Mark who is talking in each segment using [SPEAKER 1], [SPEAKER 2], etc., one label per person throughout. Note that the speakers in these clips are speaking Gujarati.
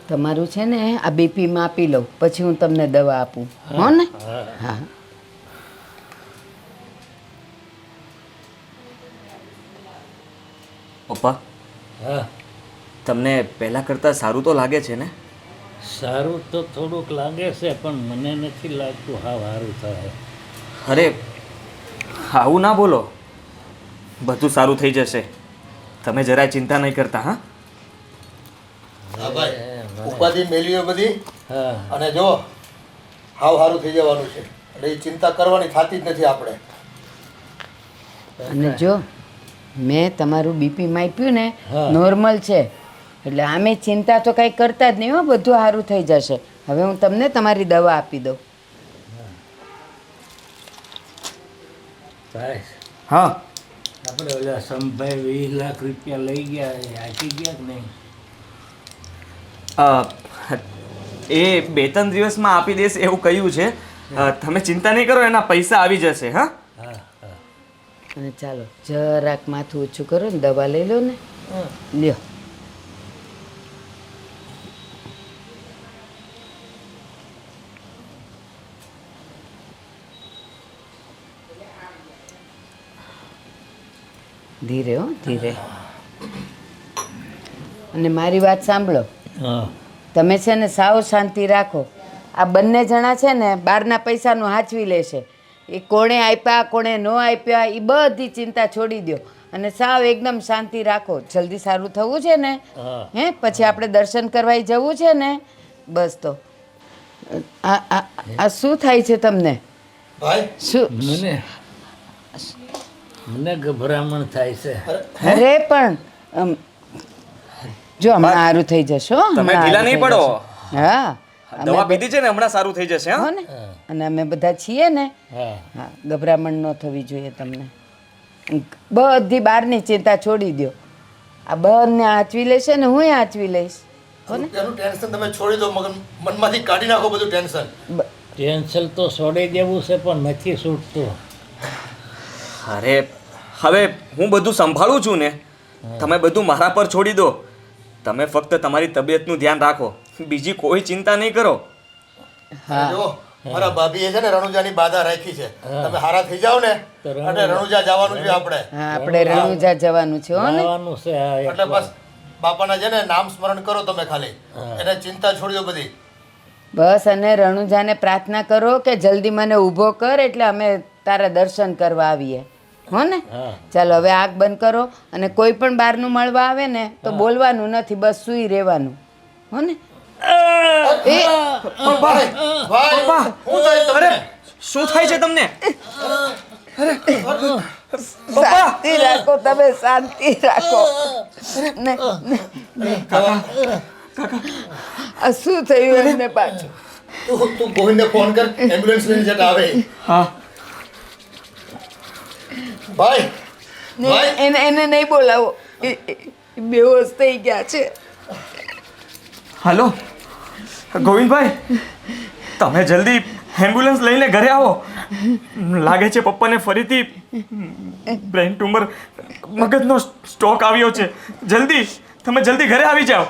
[SPEAKER 1] તમારું છે ને આ બીપીમાં આપી લઉં પછી હું તમને દવા આપું હો ને હા
[SPEAKER 2] પપ્પા
[SPEAKER 3] હા
[SPEAKER 2] તમને પહેલાં કરતાં સારું તો લાગે છે ને?
[SPEAKER 3] સારું તો થોડુંક લાગે છે પણ મને નથી લાગતું સારું થાય.
[SPEAKER 2] અરે આવું ના બોલો, બધું સારું થઈ જશે. તમે જરાય ચિંતા નહીં કરતા. હા
[SPEAKER 4] હા ભાઈ, ઉપાધિ મેળવીએ બધી
[SPEAKER 3] હા
[SPEAKER 4] અને જો હાવ સારું થઈ જવાનું છે એટલે એ ચિંતા કરવાની થતી જ નથી આપણે.
[SPEAKER 1] અને જો મેં તમારું બીપી માપ્યું ને
[SPEAKER 3] હા.
[SPEAKER 1] નોર્મલ છે એટલે આમે ચિંતા તો કાંઈ કરતા જ નહીં હો, બધું સારું થઈ જશે. હવે હું તમને તમારી દવા આપી દઉં.
[SPEAKER 3] ભાઈ
[SPEAKER 2] હા
[SPEAKER 3] આપણે ઓલા સંભાઈ 20 લાખ રૂપિયા લઈ ગયા એ આપી ગયા કે નહીં?
[SPEAKER 2] અ, એ 2-3 દિવસમાં આપી દેશે એવું કહ્યું છે. તમે ચિંતા નહીં કરો, એના પૈસા આવી જશે. હા
[SPEAKER 3] હા હા
[SPEAKER 1] અને ચાલો જરાક માથું ઓછું કરો ને દવા લઈ લો ને લ્યો. ધીરે હો ધીરે. અને મારી વાત સાંભળો,
[SPEAKER 3] હા
[SPEAKER 1] તમે છે ને સાવ શાંતિ રાખો. આ બંને જણા છે ને બહારના પૈસાનું હાચવી લેશે. એ કોણે આપ્યા કોણે ન આપ્યા એ બધી ચિંતા છોડી દો અને સાવ એકદમ શાંતિ રાખો. જલ્દી સારું થવું છે ને
[SPEAKER 3] હા.
[SPEAKER 1] હે પછી આપણે દર્શન કરવા જવું છે ને બસ. તો આ આ આ શું થાય છે તમને?
[SPEAKER 4] ભાઈ
[SPEAKER 1] શું
[SPEAKER 3] મને ગભરામણ થાય છે.
[SPEAKER 1] અરે પણ જો હમણાં સારું થઈ જશો.
[SPEAKER 2] તમે ઢીલા નહીં પડો.
[SPEAKER 1] હા
[SPEAKER 2] દવા પીધી છે ને, હમણાં સારું થઈ જશે.
[SPEAKER 1] હો
[SPEAKER 2] હા
[SPEAKER 1] ને અને અમે બધા છીએ ને.
[SPEAKER 3] હા
[SPEAKER 1] હા ગભરામણ ન થવી જોઈએ તમને. બધી બહારની ચિંતા છોડી દો. આ બંને આંચવી લેશે ને હું આંચવી લઈશ. હો ને
[SPEAKER 4] એનું ટેન્શન તમે છોડી દો, મનમાંથી કાઢી નાખો બધું ટેન્શન.
[SPEAKER 3] ટેન્શન તો છોડી દેવું છે પણ નથી છૂટતું.
[SPEAKER 2] અરે હવે હું બધું સંભાળું છું ને, તમે બધું મારા પર છોડી દો. તમે ફક્ત તમારી તબિયતનું ધ્યાન રાખો, બીજી કોઈ ચિંતા નહીં કરો.
[SPEAKER 1] હા
[SPEAKER 4] જો મારા ભાભીએ છે ને રણુજાની બાધા રાખી છે, તમે હારા થઈ જાઓ ને એટલે રણુજા જવાનું છે આપણે.
[SPEAKER 1] હા આપણે રણુજા જવાનું છે હો ને.
[SPEAKER 3] આવવાનું છે આ
[SPEAKER 4] એટલે બસ બાપાના છે ને નામ સ્મરણ કરો તમે ખાલી, એને ચિંતા છોડી દો બધી.
[SPEAKER 1] બસ અને રણુજાને પ્રાર્થના કરો કે જલ્દી મને ઊભો કર એટલે અમે તારા દર્શન કરવા આવીએ. હો ને
[SPEAKER 3] હા.
[SPEAKER 1] ચાલો હવે આંખ બંધ કરો અને કોઈ પણ બહારનું મળવા આવે ને તો બોલવાનું નથી, બસ સૂઈ રહેવાનું. હો ને
[SPEAKER 4] ભાઈ ભાઈ હું થાય તમને?
[SPEAKER 2] શું થાય છે તમને?
[SPEAKER 1] શાંતિ રાખો તમે, શાંતિ રાખો. ને આ શું થયું એમને પાછું?
[SPEAKER 4] તું ગોવિંદને ફોન કર, એમ્બ્યુલન્સ લઈને જતા આવે.
[SPEAKER 2] હા
[SPEAKER 4] ભાઈ
[SPEAKER 1] એને નહીં બોલાવો, એ બેહોશ થઈ ગયા છે.
[SPEAKER 2] હલો ગોવિંદભાઈ, તમે જલ્દી એમ્બ્યુલન્સ લઈને ઘરે આવો. લાગે છે પપ્પાને ફરીથી બ્રેન ટ્યુમર, મગજનો સ્ટ્રોક આવ્યો છે. જલ્દી તમે જલ્દી ઘરે આવી જાઓ.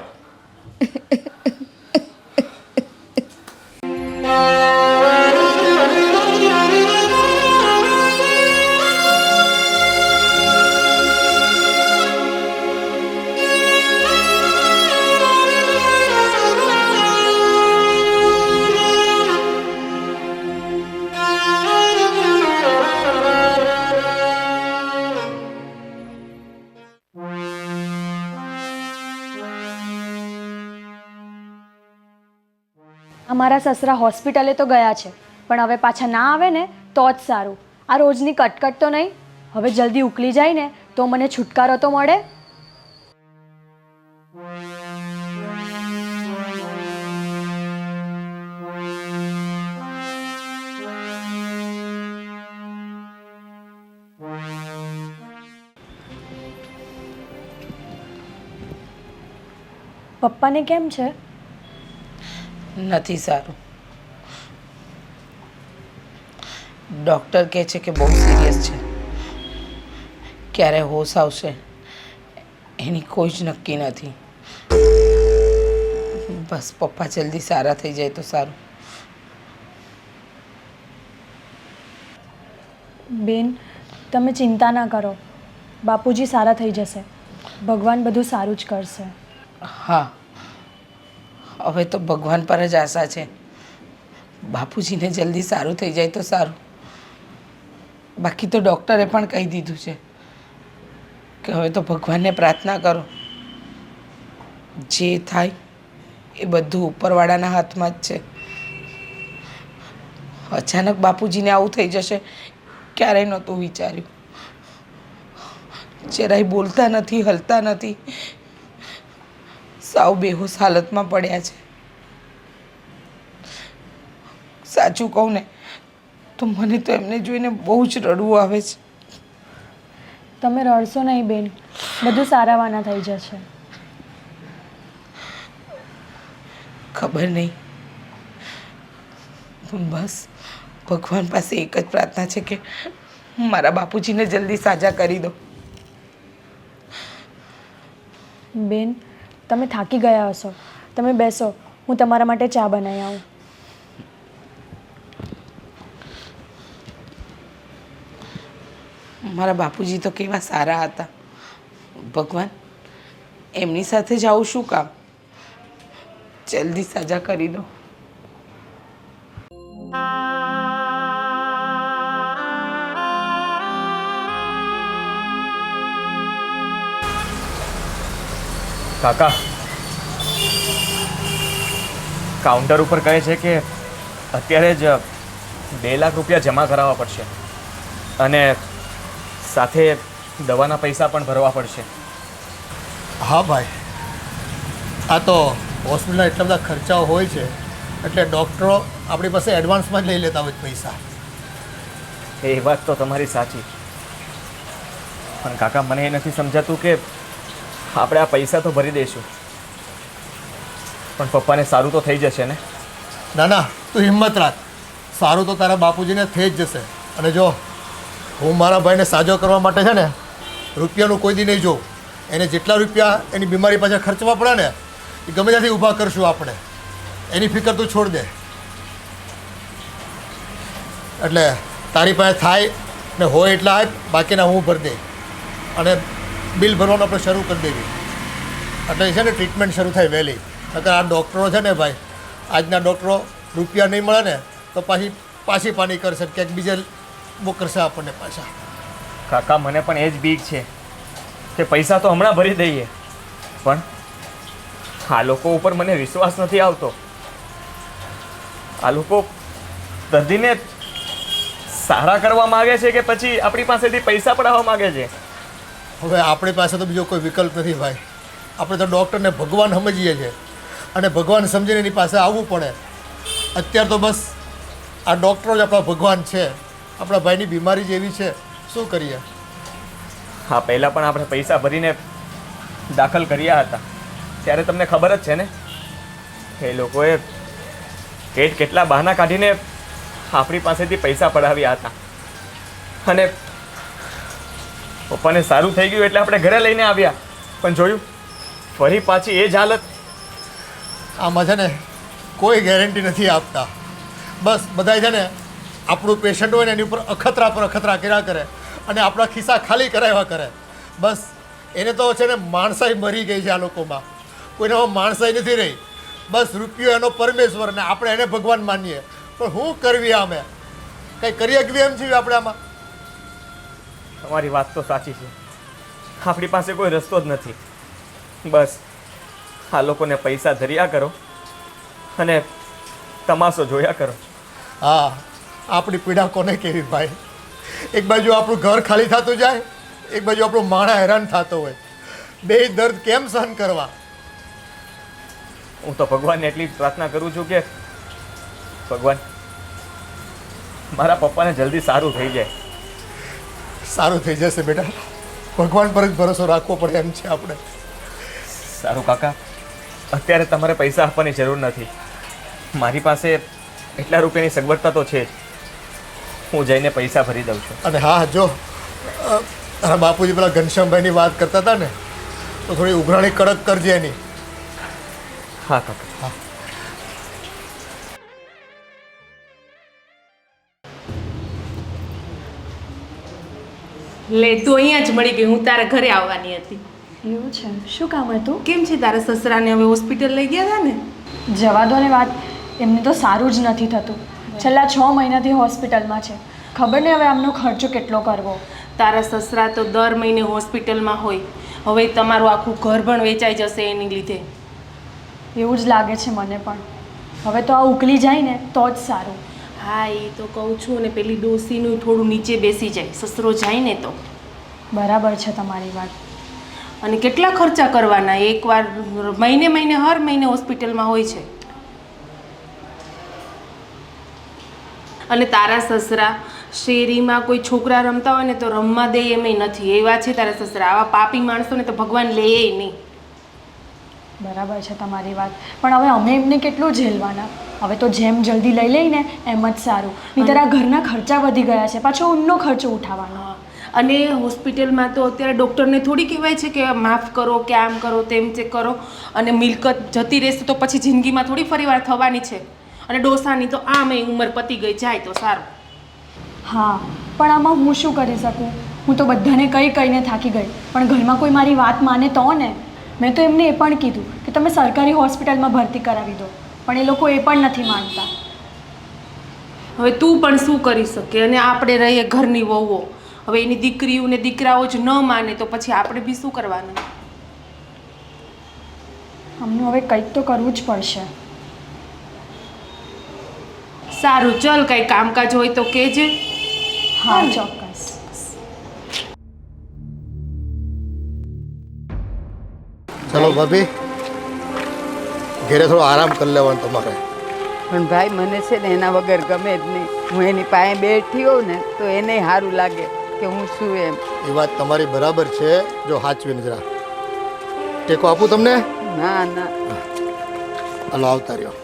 [SPEAKER 5] અમારા સસરા હોસ્પિટલે તો ગયા છે પણ હવે પાછા ના આવે ને તો જ સારું. આ રોજની કટકટ તો નહીં, હવે જલ્દી ઉકલી જાય ને તો મને છુટકારો તો મળે. પપ્પાને કેમ છે?
[SPEAKER 6] નથી સારું. ડૉક્ટર કહે છે કે બહુ સિરિયસ છે. ક્યારે હોશ આવશે એની કોઈ જ નક્કી નથી. બસ પપ્પા જલ્દી સારા થઈ જાય તો સારું.
[SPEAKER 5] બેન, તમે ચિંતા ના કરો. બાપુજી સારા થઈ જશે. ભગવાન બધું સારું જ કરશે.
[SPEAKER 6] હા, હવે તો ભગવાન પર જ આશા છે. બાપુજીને જલ્દી સારું થઈ જાય તો સારું. બાકી તો ડૉક્ટરે પણ કહી દીધું છે કે હવે તો ભગવાનને પ્રાર્થના કરો. જે થાય એ બધું ઉપરવાળાના હાથમાં જ છે. અચાનક બાપુજીને આવું થઈ જશે ક્યારેય નહોતું વિચાર્યું. જરાય બોલતા નથી, હલતા નથી, સાવ બેહોશ હાલતમાં પડ્યા છે. સાચું કહું ને તો મને તો એમને જોઈને બહુ જ રડવું આવે છે.
[SPEAKER 5] તમે રડશો નહીં બેન, બધું સારાવાના થઈ જશે.
[SPEAKER 6] ખબર નહીં, પણ બસ ભગવાન પાસે એક જ પ્રાર્થના છે કે મારા બાપુજીને જલ્દી સાજા કરી દો.
[SPEAKER 5] બેન, તમે થાકી ગયા હશો. તમે બેસો, હું તમારા માટે ચા બનાવી આવું.
[SPEAKER 6] મારા બાપુજી તો કેવા સારા હતા. ભગવાન, એમની સાથે જ આવું શું કામ? જલ્દી સાજા કરી દો.
[SPEAKER 2] કાકા કાઉન્ટર ઉપર કહે છે કે અત્યારે જ 2 લાખ રૂપિયા જમા કરાવવા પડશે અને સાથે દવાના પૈસા પણ ભરવા પડશે.
[SPEAKER 4] હા ભાઈ, આ તો હોસ્પિટલના એટલા બધા ખર્ચાઓ હોય છે એટલે ડૉક્ટરો આપણી પાસે એડવાન્સમાં જ લઈ લેતા હોય પૈસા.
[SPEAKER 2] એ વાત તો તમારી સાચી, પણ કાકા મને એ નથી સમજાતું કે આપણે આ પૈસા તો ભરી દઈશું પણ પપ્પાને સારું તો થઈ જશે ને?
[SPEAKER 4] ના ના, તું હિંમત રાખ. સારું તો તારા બાપુજીને થઈ જ જશે. અને જો હું મારા ભાઈને સાજો કરવા માટે છે ને રૂપિયાનું કોઈ દી નહીં જોઉં. એને જેટલા રૂપિયા એની બીમારી પાછળ ખર્ચવા પડે ને એ ગમે ત્યાંથી ઊભા કરશું આપણે. એની ફિકર તું છોડ દે. એટલે તારી પાસે થાય ને હોય એટલા આપ, બાકીના હું ભરી દે અને બિલ ભરવાનું આપણે શરૂ કરી દેવી. એટલે છે ને ટ્રીટમેન્ટ શરૂ થાય વહેલી. નકર આ ડૉક્ટરો છે ને ભાઈ, આજના ડૉક્ટરો રૂપિયા નહીં મળે ને તો પાછી પાની કરશે, ક્યાંક બીજે બુક કરશે આપણને પાછા.
[SPEAKER 2] કાકા મને પણ એ જ બીક છે કે પૈસા તો હમણાં ભરી દઈએ પણ આ લોકો ઉપર મને વિશ્વાસ નથી આવતો. આ લોકો દર્દીને સારા કરવા માગે છે કે પછી આપણી પાસેથી પૈસા પડાવવા માગે છે?
[SPEAKER 4] હવે આપણી પાસે તો બીજો કોઈ વિકલ્પ નથી ભાઈ. આપણે તો ડૉક્ટરને ભગવાન સમજીએ છીએ અને ભગવાન સમજીને એની પાસે આવવું પડે. અત્યારે તો બસ આ ડૉક્ટરો જ આપણા ભગવાન છે. આપણા ભાઈની બીમારી જેવી છે, શું કરીએ?
[SPEAKER 2] હા, પહેલાં પણ આપણે પૈસા ભરીને દાખલ કર્યા હતા ત્યારે તમને ખબર જ છે ને એ લોકોએ કેટલા બહાના કાઢીને આપણી પાસેથી પૈસા પડાવ્યા હતા અને પપ્પાને સારું થઈ ગયું એટલે આપણે ઘરે લઈને આવ્યા પણ જોયું ફરી પાછી એ જ હાલત.
[SPEAKER 4] આમાં છે ને કોઈ ગેરંટી નથી આપતા. બસ બધાય છે ને આપણું પેશન્ટ હોય ને એની ઉપર અખતરા પર અખતરા કર્યા કરે અને આપણા ખિસ્સા ખાલી કરાવ્યા કરે. બસ એને તો છે ને માણસાઈ મરી ગઈ છે આ લોકોમાં. કોઈનામાં માણસાઈ નથી રહી. બસ રૂપિયો એનો પરમેશ્વર ને આપણે એને ભગવાન માનીએ. પણ શું કરવી અમે? કંઈ કરી શકીએ એમ છીએ આપણે આમાં?
[SPEAKER 2] તમારી વાત તો સાચી છે. આપણી પાસે કોઈ રસ્તો જ નથી. બસ આ લોકોને પૈસા ધર્યા કરો અને તમાશો જોયા કરો.
[SPEAKER 4] હા, આપણી પીડા કોને કેવી ભાઈ? એક બાજુ આપણું ઘર ખાલી થતું જાય, એક બાજુ આપણું માણા હેરાન થતો હોય. બે દર્દ કેમ સહન કરવા?
[SPEAKER 2] હું તો ભગવાનને એટલી જ પ્રાર્થના કરું છું કે ભગવાન મારા પપ્પાને જલ્દી સારું થઈ જાય.
[SPEAKER 4] સારું થઈ જશે બેટા. ભગવાન પર જ ભરોસો રાખવો પડે એમ છે આપણે.
[SPEAKER 2] સારું કાકા, અત્યારે તમારે પૈસા આપવાની જરૂર નથી. મારી પાસે એટલા રૂપિયાની સગવડતા તો છે જ. હું જઈને પૈસા ભરી દઉં છું.
[SPEAKER 4] અને હા, જો તારા બાપુજી પેલા ઘનશ્યામભાઈની વાત કરતા હતા ને તો થોડી ઉઘરાણી કડક કરજે એની.
[SPEAKER 2] હા કાકા.
[SPEAKER 7] લે તું અહીંયા જ મળી ગઈ. હું તારા ઘરે આવવાની હતી.
[SPEAKER 5] એવું છે, શું કામ હતું?
[SPEAKER 7] કેમ છે તારા સસરાને હવે હોસ્પિટલ લઈ ગયા હતા ને?
[SPEAKER 5] જવા દો ને વાત, એમને તો સારું જ નથી થતું. છેલ્લા 6 મહિનાથી હોસ્પિટલમાં છે. ખબર નહીં હવે આમનો ખર્ચો કેટલો કરવો.
[SPEAKER 7] તારા સસરા તો દર મહિને હોસ્પિટલમાં હોય. હવે તમારું આખું ઘર પણ વેચાઈ જશે એની લીધે.
[SPEAKER 5] એવું જ લાગે છે મને પણ. હવે તો આ ઉકલી જાય ને તો જ સારું.
[SPEAKER 7] હા એ તો કહું છું ને, પેલી ડોસીનું થોડું નીચે બેસી જાય, સસરો જાય ને તો.
[SPEAKER 5] બરાબર છે તમારી વાત.
[SPEAKER 7] અને કેટલા ખર્ચા કરવાના? એકવાર મહિને હર મહિને હોસ્પિટલમાં હોય છે. અને તારા સસરા શેરીમાં કોઈ છોકરા રમતા હોય ને તો રમવા દે એમેય નથી. એવા છે તારા સસરા. આવા પાપી માણસોને તો ભગવાન લે નહીં.
[SPEAKER 5] બરાબર છે તમારી વાત, પણ હવે અમે એમને કેટલું ઝેલવાના? હવે તો જેમ જલ્દી લઈ લઈને એમ જ સારું. નહીંતર આ ઘરના ખર્ચા વધી ગયા છે, પાછો ઊનનો ખર્ચો ઉઠાવવાનો.
[SPEAKER 7] હા, અને હોસ્પિટલમાં તો અત્યારે ડૉક્ટરને થોડી કહેવાય છે કે માફ કરો કે આમ કરો તેમ ચેક કરો. અને મિલકત જતી રહેશે તો પછી જિંદગીમાં થોડી ફરીવાર થવાની છે. અને ડોસાની તો આમે ઉંમર પતી ગઈ, જાય તો સારું.
[SPEAKER 5] હા, પણ આમાં હું શું કરી શકું? હું તો બધાને કહીને થાકી ગઈ, પણ ઘરમાં કોઈ મારી વાત માને તો ને. મેં તો એમને એ પણ કીધું કે તમે સરકારી હોસ્પિટલમાં ભરતી કરાવી દો, પણ એ લોકો એ પણ નથી માનતા.
[SPEAKER 7] હવે તું પણ શું કરી શકે? અને આપણે રહીએ ઘરની વહુઓ. હવે એની દીકરીઓ ને દીકરાઓ જ ન માને તો પછી આપણે બી શું કરવાનું?
[SPEAKER 5] અમને હવે કંઈક તો કરવું જ પડશે.
[SPEAKER 7] સારું, ચલ કંઈ કામકાજ હોય તો કહેજે.
[SPEAKER 5] હા, ચોક્કસ.
[SPEAKER 4] ચલો ભાભી, ઘરે થોડો આરામ કરી લેવાનો તમારે.
[SPEAKER 1] પણ ભાઈ મને છે ને એના વગર ગમે જ નહીં. હું એની પાસે બેઠી હોઉં ને તો એને સારું લાગે કે હું શું એમ.
[SPEAKER 4] એ વાત તમારી બરાબર છે. જો સાચવીને જરા ટેકો આપું તમને.
[SPEAKER 1] ના ના,
[SPEAKER 4] હાલો આવતા રહ્યો.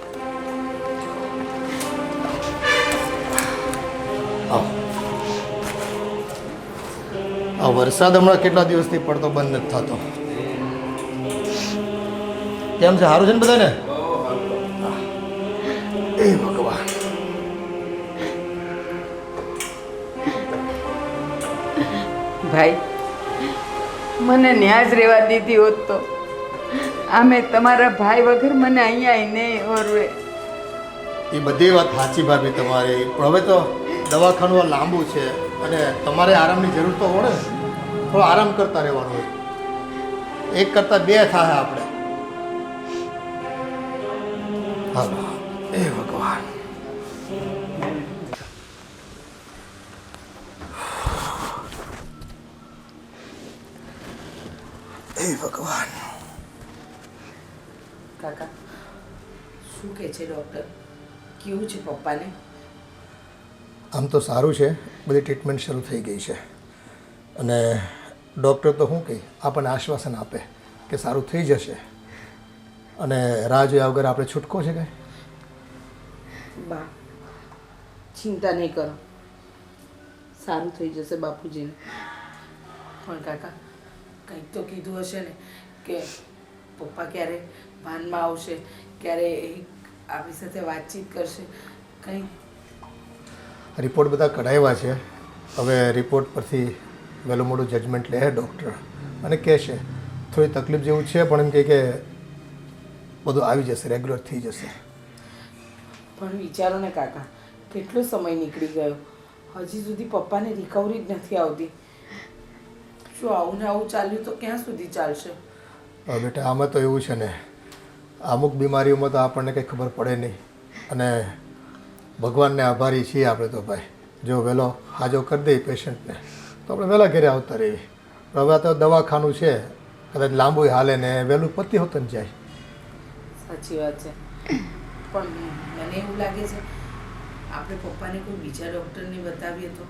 [SPEAKER 4] આ વરસાદ હમણાં કેટલા દિવસથી પડતો બંધ નથી થતો. કેમ છે? સારું છે ને બધાને? એ ભગવાન.
[SPEAKER 1] ભાઈ મને ન્યા જ રહેવા દીધી હોત તો આમે તમારા ભાઈ વગર મને અહીંયા નહીં ઓરવે.
[SPEAKER 4] એ બધી વાત સાચી ભાભી તમારી, પણ હવે તો દવાખાનું લાંબુ છે અને તમારે આરામની જરૂર તો હોય ને. થોડો આરામ કરતા રહેવાનું હોય. એક કરતાં બે થાય આપણે. હાલો. એ ભગવાન. એ ભગવાન.
[SPEAKER 6] કાકા શું કહે છે ડૉક્ટર? કેવું છે પપ્પાને?
[SPEAKER 4] આમ તો સારું છે. બધી ટ્રીટમેન્ટ શરૂ થઈ ગઈ છે અને ડૉક્ટર તો શું કહે, આપણને આશ્વાસન આપે કે સારું થઈ જશે. અને રાહ જોયા વગર આપણે છૂટકો છે કાંઈ?
[SPEAKER 6] બા ચિંતા નહીં કરો, સારું થઈ જશે બાપુજીને. પણ કાકા કંઈક તો કીધું હશે ને કે પપ્પા ક્યારે ભાનમાં આવશે, ક્યારે આપણી સાથે વાતચીત કરશે? કંઈ
[SPEAKER 4] રિપોર્ટ બધા કઢાવ્યા છે. હવે રિપોર્ટ પરથી વહેલું મોડું જજમેન્ટ લે ડૉક્ટર અને કહેશે થોડી તકલીફ જેવું છે, પણ એમ કહે કે બધું આવી જશે, રેગ્યુલર થઈ જશે.
[SPEAKER 6] પણ વિચારો ને કાકા, કેટલો સમય નીકળી ગયો, હજી સુધી પપ્પાને રિકવરી જ નથી આવતી. શું આવું ને આવું ચાલ્યું તો ક્યાં સુધી ચાલશે?
[SPEAKER 4] હવે બેટા આમાં તો એવું છે ને, અમુક બીમારીઓમાં તો આપણને કંઈ ખબર પડે નહીં. અને ભગવાનને આભારી છીએ આપણે તો ભાઈ. જો વહેલો હાજો કરી દઈએ પેશન્ટને તો આપણે વહેલા ઘરે આવતા રહીએ. હવે આ તો દવાખાનું છે, કદાચ લાંબુ હાલે ને વહેલું પતી હોતું ને જાય.
[SPEAKER 6] સાચી વાત છે, પણ મને એવું લાગે છે આપણે પપ્પાને કોઈ બીજા ડૉક્ટરને બતાવીએ તો.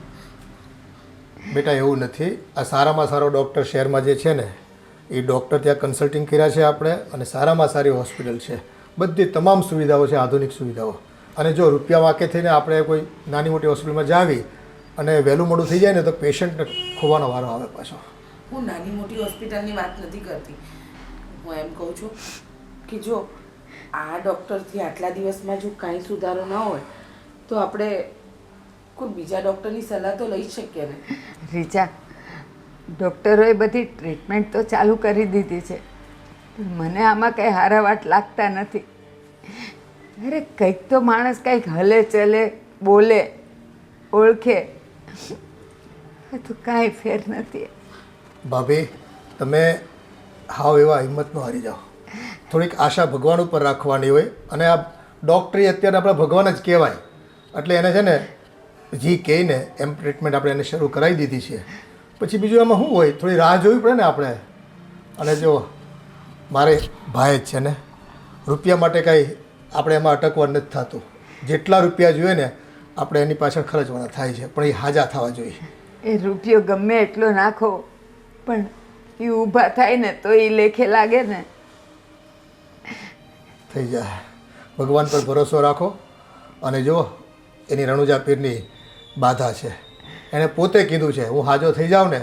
[SPEAKER 4] બેટા એવું નથી. આ સારામાં સારો ડૉક્ટર શહેરમાં જે છે ને એ ડૉક્ટર ત્યાં કન્સલ્ટિંગ કર્યા છે આપણે, અને સારામાં સારી હોસ્પિટલ છે. બધી તમામ સુવિધાઓ છે, આધુનિક સુવિધાઓ. અને જો રૂપિયા વાંકે થઈને આપણે કોઈ નાની મોટી હોસ્પિટલમાં જાવી અને વહેલું મોડું થઈ જાય ને તો પેશન્ટને ખોવાનો વારો આવે પાછો.
[SPEAKER 6] હું નાની મોટી હોસ્પિટલની વાત નથી કરતી. હું એમ કહું છું કે જો આ ડૉક્ટરથી આટલા દિવસમાં જો કાંઈ સુધારો ન હોય તો આપણે કોઈ બીજા ડૉક્ટરની સલાહ તો લઈ શકીએ ને.
[SPEAKER 1] રીચા, ડૉક્ટરોએ બધી ટ્રીટમેન્ટ તો ચાલુ કરી દીધી છે, પણ મને આમાં કંઈ હારાવાટ લાગતા નથી. અરે કંઈક તો માણસ કંઈક હલે ચલે, બોલે, ઓળખે, તો કાંઈ ફેર નથી.
[SPEAKER 4] ભાભી, તમે હાવ એવા હિંમત ન હારી જાઓ. થોડીક આશા ભગવાન ઉપર રાખવાની હોય, અને આ ડૉક્ટરી અત્યારે આપણા ભગવાન જ કહેવાય. એટલે એને છે ને જી કહે ને એમ ટ્રીટમેન્ટ આપણે એને શરૂ કરાવી દીધી છે. પછી બીજું એમાં શું હોય, થોડી રાહ જોવી પડે ને આપણે. અને જો મારે ભાઈ જ છે ને, રૂપિયા માટે કાંઈ આપણે એમાં અટકવાનું નથી થતું. જેટલા રૂપિયા જોઈએ ને આપણે એની પાછળ ખર્ચવાના થાય છે, પણ એ હાજા થવા જોઈએ.
[SPEAKER 1] એ રૂપિયો ગમે એટલો નાખો, પણ એ ઊભા થાય ને તો એ લેખે લાગે ને.
[SPEAKER 4] થઈ જાય. ભગવાન પર ભરોસો રાખો. અને જો એની રણુજા પીરની બાધા છે, એણે પોતે કીધું છે હું હાજો થઈ જાઉં ને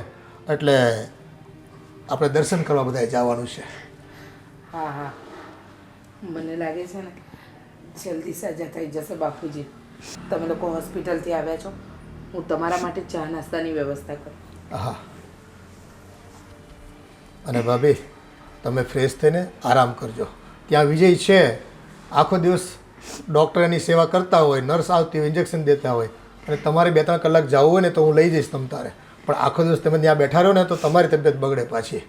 [SPEAKER 4] એટલે આપણે દર્શન કરવા બધાએ જવાનું છે.
[SPEAKER 6] હા હા, મને લાગે છે ને જલ્દી સજા થઈ જશે બાપુજી. તમે લોકો હોસ્પિટલથી આવ્યા છો, હું તમારા માટે ચા નાસ્તાની વ્યવસ્થા કરું.
[SPEAKER 4] હા. અને ભાભી, તમે ફ્રેશ થઈને આરામ કરજો. ત્યાં વિજય છે, આખો દિવસ ડૉક્ટર એની સેવા કરતા હોય, નર્સ આવતી હોય, ઇન્જેક્શન દેતા હોય, અને તમારે 2-3 કલાક જવું હોય ને તો હું લઈ જઈશ તમ તારે. પણ આખો દિવસ તમે ત્યાં બેઠા રહો ને તો તમારી તબિયત બગડે પાછી.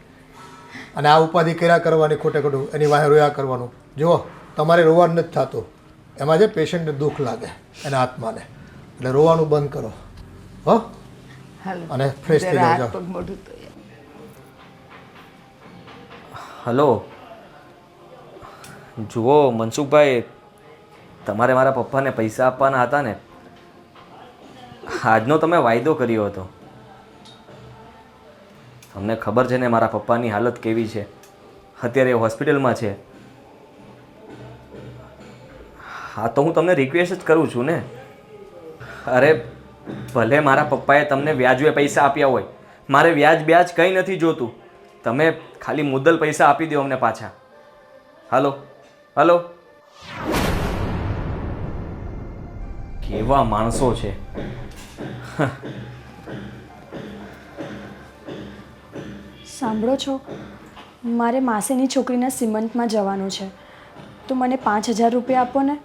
[SPEAKER 4] અને આ ઉપાધિ કર્યા કરવાની ખોટે ખોટું એની વાહે રોયા કરવાનું. જુઓ, તમારે રોવાનું નથી થતું, એમાં જે પેશન્ટને દુઃખ લાગે એના આત્માને, એટલે રોવાનું બંધ કરો. હો,
[SPEAKER 1] હાલો,
[SPEAKER 4] અને ફ્રેશ થઈ
[SPEAKER 1] જરા
[SPEAKER 4] જાઓ.
[SPEAKER 1] હાથ પગ મોઢું ધોઈ.
[SPEAKER 2] હલો, જુઓ મનસુખભાઈ, તમારે મારા પપ્પાને પૈસા આપવાના હતા ને, આજનો તમે વાયદો કર્યો હતો. તમને ખબર છે ને મારા પપ્પાની હાલત કેવી છે, અત્યારે એ હોસ્પિટલમાં છે. હા, તો હું તમને રિક્વેસ્ટ જ કરું છું ને. અરે ભલે મારા પપ્પાએ તમને વ્યાજે પૈસા આપ્યા હોય, મારે વ્યાજ કંઈ નથી જોતું. તમે ખાલી મુદ્દલ પૈસા આપી દો અમને પાછા. હાલો હાલો, કેવા માણસો છે.
[SPEAKER 5] સાંભળો છો, મારે માસીની છોકરીના સીમંતમાં જવાનું છે, તો મને 5000 રૂપિયા આપો ને.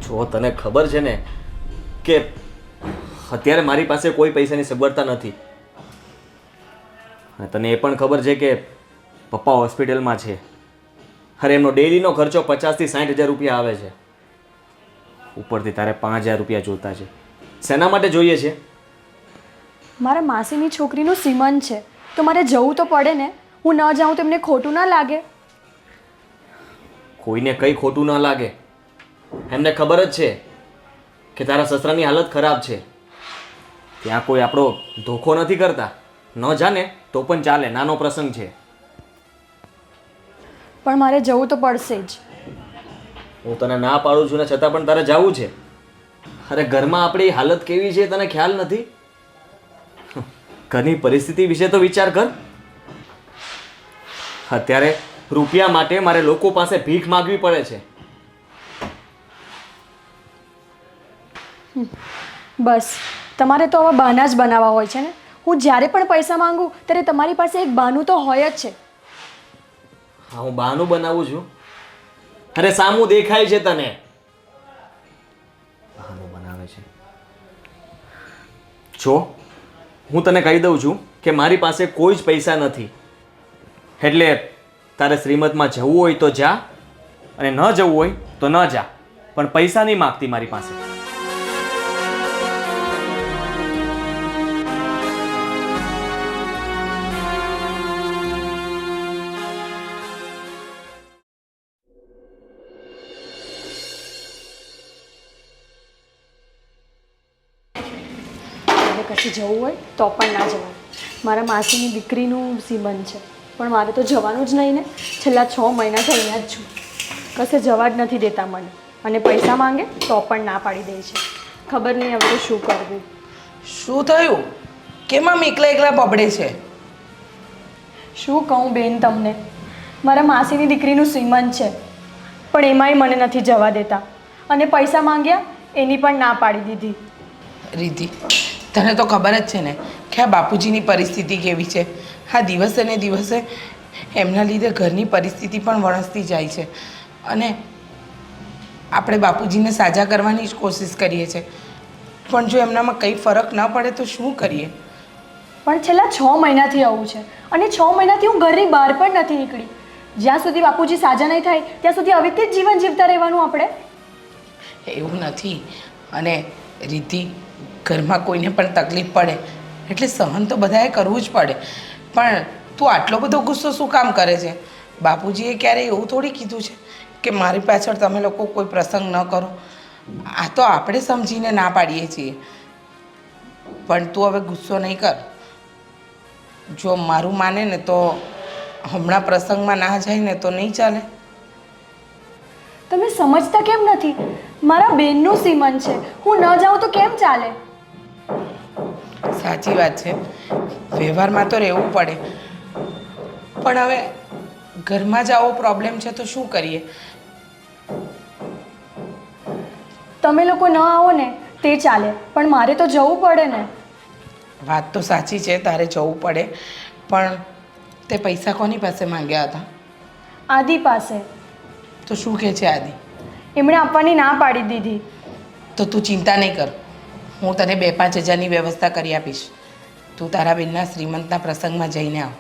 [SPEAKER 2] જો તને ખબર છે ને કે અત્યારે મારી પાસે કોઈ પૈસાની સગવડતા નથી. અને તને એ પણ ખબર છે કે પપ્પા હોસ્પિટલમાં છે. અરે એમનો ડેલીનો ખર્ચો 50 થી 60 હજાર રૂપિયા આવે છે. ઉપરથી તારે 5000 રૂપિયા જોતા છે. શેના માટે જોઈએ છે?
[SPEAKER 5] મારા માસીની છોકરીનું સીમંત છે, તો મારે જવું તો પડે ને. હું ન જાઉં તો એમને ખોટું ના લાગે.
[SPEAKER 2] કોઈને કંઈ ખોટું ન લાગે. એમને ખબર જ છે કે તારા સસરાની હાલત ખરાબ છે. ત્યાં કોઈ આપણો ધોખો નથી કરતા. ન જાને તો પણ ચાલે, નાનો પ્રસંગ છે.
[SPEAKER 5] પણ મારે જવું તો પડશે જ.
[SPEAKER 2] હું તને ના પાડું છું ને છતાં પણ તારે જવું છે. અરે ઘરમાં આપણી હાલત કેવી છે તને ખ્યાલ નથી? ઘરની પરિસ્થિતિ વિશે તો વિચાર કર. અત્યારે રૂપિયા માટે મારે લોકો પાસે ભીખ માગવી પડે છે.
[SPEAKER 5] બસ, તમારે તો આવા બહાના જ બનાવવા હોય છે ને. હું જ્યારે પણ પૈસા માંગુ ત્યારે તમારી પાસે એક બહાનું તો હોય જ છે.
[SPEAKER 2] હા, હું બહાનું બનાવું છું? અરે સામું દેખાય છે તને. બહાનું બનાવે છે. જો હું તને કહી દઉં છું કે મારી પાસે કોઈ જ પૈસા નથી. એટલે તારે શ્રીમતમાં જવું હોય તો જા, અને ન જવું હોય તો ન જા, પણ પૈસા નહીં માગતી મારી પાસે.
[SPEAKER 5] કશે જવું હોય તો પણ ના જવાય. મારા માસીની દીકરીનું સીમંત છે, પણ મારે તો જવાનું જ નહીં ને. છેલ્લા 6 મહિનાથી અહીંયા જ છું, કશે જવા જ નથી દેતા મને. અને પૈસા માંગે તો પણ ના પાડી દે છે. ખબર નહીં હવે તો શું કરવું.
[SPEAKER 6] શું થયું? કેમ આમ એકલા એકલા બબડે છે?
[SPEAKER 5] શું કહું બેન તમને, મારા માસીની દીકરીનું શ્રીમંત છે, પણ એમાંય મને નથી જવા દેતા, અને પૈસા માંગ્યા એની પણ ના પાડી દીધી.
[SPEAKER 6] રીતિ, તને તો ખબર જ છે ને કે આ બાપુજીની પરિસ્થિતિ કેવી છે. આ દિવસે ને દિવસે એમના લીધે ઘરની પરિસ્થિતિ પણ વણસતી જાય છે, અને આપણે બાપુજીને સાજા કરવાની જ કોશિશ કરીએ છીએ, પણ જો એમનામાં કંઈ ફરક ન પડે તો શું કરીએ?
[SPEAKER 5] પણ છેલ્લા 6 મહિનાથી આવું છે, અને 6 મહિનાથી હું ઘરની બહાર પણ નથી નીકળી. જ્યાં સુધી બાપુજી સાજા નહીં થાય ત્યાં સુધી આવી રીતે જ જીવન જીવતા રહેવાનું આપણે?
[SPEAKER 6] એવું નથી. અને રીતિ, ઘરમાં કોઈને પણ તકલીફ પડે એટલે સહન તો બધાએ કરવું જ પડે, પણ તું આટલો બધો ગુસ્સો શું કામ કરે છે? બાપુજીએ ક્યારેય એવું થોડી કીધું છે કે મારી પાછળ તમે લોકો કોઈ પ્રસંગ ન કરો. આ તો આપણે સમજીને ના પાડીએ છીએ, પણ તું હવે ગુસ્સો નહીં કર. જો મારું માને ને તો હમણાં પ્રસંગમાં ના જાય ને તો નહીં ચાલે.
[SPEAKER 5] તમે સમજતા કેમ નથી? મારા બેનનું શ્રીમંત છે, હું ન જાઉં તો કેમ ચાલે?
[SPEAKER 6] સાચી વાત છે, વ્યવહારમાં તો રહેવું પડે, પણ હવે ઘરમાં જ આવો પ્રોબ્લેમ છે તો શું કરીએ?
[SPEAKER 5] તમે લોકો ન આવો ને તે ચાલે, પણ મારે તો જવું પડે ને.
[SPEAKER 6] વાત તો સાચી છે, તારે જવું પડે, પણ તે પૈસા કોની પાસે માંગ્યા હતા?
[SPEAKER 5] આદિ પાસે.
[SPEAKER 6] તો શું કહે છે આદિ?
[SPEAKER 5] એમણે આપવાની ના પાડી દીધી.
[SPEAKER 6] તો તું ચિંતા નહીં કર, હું તને 2-5 હજારની વ્યવસ્થા કરી આપીશ. તું તારા બેનના શ્રીમંતના પ્રસંગમાં જઈને આવ,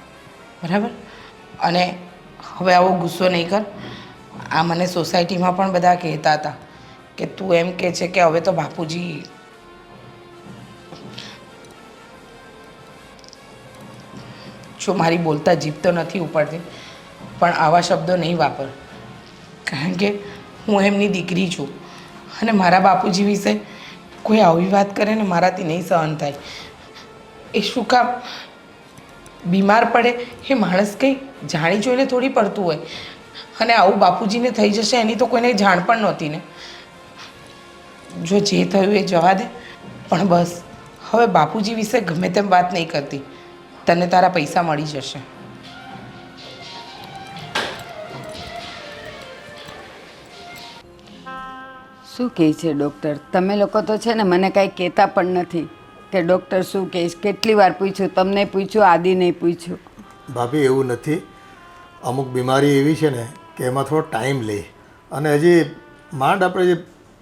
[SPEAKER 6] બરાબર? અને હવે આવો ગુસ્સો નહીં કર. આ મને સોસાયટીમાં પણ બધા કહેતા હતા કે તું એમ કહે છે કે હવે તો બાપુજી... જો મારી બોલતા જીભ તો નથી ઉપડતી, પણ આવા શબ્દો નહીં વાપર, કારણ કે હું એમની દીકરી છું, અને મારા બાપુજી વિશે કોઈ આવી વાત કરે ને મારાથી નહીં સહન થાય. એ શું કામ? બીમાર પડે એ માણસ કંઈ જાણી જોઈને થોડી પડતું હોય, અને આવું બાપુજીને થઈ જશે એની તો કોઈને જાણ પણ નહોતી ને. જો જે થયું એ જવા દે, પણ બસ હવે બાપુજી વિશે ગમે તેમ વાત નહીં કરતી. તને તારા પૈસા મળી જશે.
[SPEAKER 1] શું કહે છે ડૉક્ટર? તમે લોકો તો છે ને મને કાંઈ કહેતા પણ નથી કે ડૉક્ટર શું કહે છે. કેટલી વાર પૂછ્યું, તમને પૂછ્યું, આદિને પૂછ્યું.
[SPEAKER 4] ભાભી એવું નથી, અમુક બીમારી એવી છે ને કે એમાં થોડો ટાઈમ લે, અને હજી માંડ આપણે જે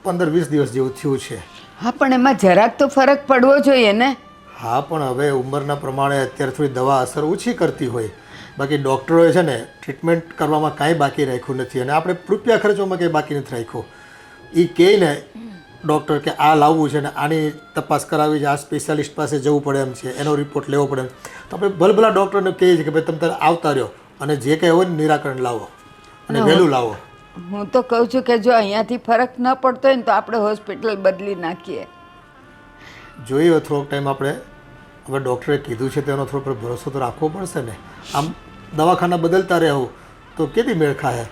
[SPEAKER 4] 15-20 દિવસ જેવું થયું છે.
[SPEAKER 1] હા, પણ એમાં જરાક તો ફરક પડવો જોઈએ ને.
[SPEAKER 4] હા, પણ હવે ઉંમરના પ્રમાણે અત્યારે થોડી દવા અસર ઓછી કરતી હોય, બાકી ડૉક્ટરોએ છે ને ટ્રીટમેન્ટ કરવામાં કાંઈ બાકી રાખ્યું નથી, અને આપણે રૂપિયા ખર્ચવામાં કંઈ બાકી નથી રાખ્યું. એ કહે ને ડૉક્ટર કે આ લાવવું છે ને આની તપાસ કરાવી છે, આ સ્પેશિયાલિસ્ટ પાસે જવું પડે એમ છે, એનો રિપોર્ટ લેવો પડે, તો આપણે ભલભલા ડૉક્ટરને કહીએ છીએ કે ભાઈ તમે તારે આવતા રહ્યો અને જે કંઈ હોય ને નિરાકરણ લાવો અને વહેલું લાવો.
[SPEAKER 1] હું તો કહું છું કે જો અહીંયાથી ફરક ન પડતો હોય ને તો આપણે હોસ્પિટલ બદલી નાખીએ.
[SPEAKER 4] જોઈએ થોડોક ટાઈમ આપણે, હવે ડૉક્ટરે કીધું છે તેનો થોડો ભરોસો તો રાખવો પડશે ને. આમ દવાખાના બદલતા રહેવું તો કેથી મેળ ખાય?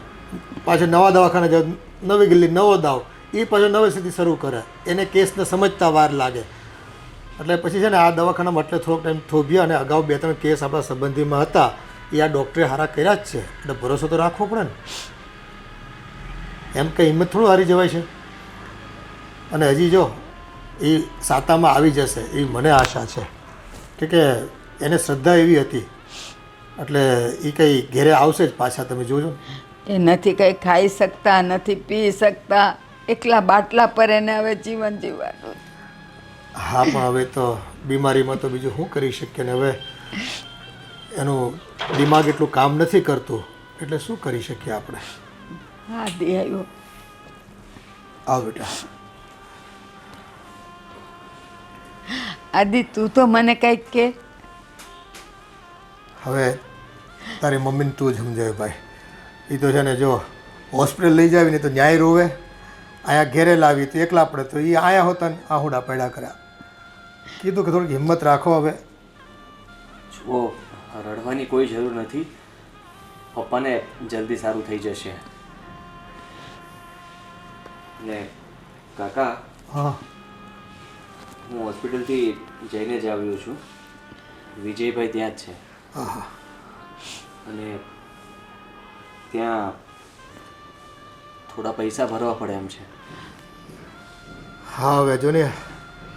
[SPEAKER 4] પાછળ નવા દવાખાના જાવ, નવી ગલ્લી નવો દાવ, એ પાછો નવેસરથી શરૂ કરે, એને કેસને સમજતા વાર લાગે. એટલે પછી છે ને આ દવાખાનામાં એટલે થોડોક ટાઈમ થોભ્યા, અને અગાઉ 2-3 કેસ આપણા સંબંધીમાં હતા એ આ ડૉક્ટરે સારા કર્યા જ છે, એટલે ભરોસો તો રાખવો પડે ને. એમ કંઈ હિંમત થોડું હારી જવાય છે. અને હજી જો એ સાતામાં આવી જશે એવી મને આશા છે કે એને શ્રદ્ધા એવી હતી, એટલે એ કંઈ ઘેરે આવશે જ પાછા. તમે જોજો,
[SPEAKER 1] એ નથી કંઈ ખાઈ શકતા, નથી પી શકતા, એકલા બાટલા પર એને હવે જીવન જીવવાનું.
[SPEAKER 4] હા, પણ હવે તો બીમારીમાં તો બીજું શું કરી શકીએ ને. હવે એનું દિમાગ એટલું કામ નથી કરતું, એટલે શું કરી શકીએ આપણે.
[SPEAKER 1] હા, દે આવ્યો.
[SPEAKER 4] આવ બેટા.
[SPEAKER 1] આદિ, તું તો મને કંઈક કે.
[SPEAKER 4] હવે તારી મમ્મીને તું જ સમજાય ભાઈ. એ તો છે ને જો હોસ્પિટલ લઈ જાવી ને તો ન્યાય રોવે, અહીંયા ઘેરે લાવી તો એકલા પડે, તો એ આયા હોતા ને આહુડા પડ્યા કર્યા. કીધું કે થોડીક હિંમત રાખો. હવે
[SPEAKER 2] જુઓ, રડવાની કોઈ જરૂર નથી, પપ્પાને જલ્દી સારું થઈ જશે. ને કાકા,
[SPEAKER 4] હા,
[SPEAKER 2] હું હોસ્પિટલથી જઈને જ આવ્યો છું. વિજયભાઈ ત્યાં જ છે.
[SPEAKER 4] હા,
[SPEAKER 2] અને ત્યાં થોડા પૈસા ભરવા પડે એમ છે.
[SPEAKER 4] હા હવે જો ને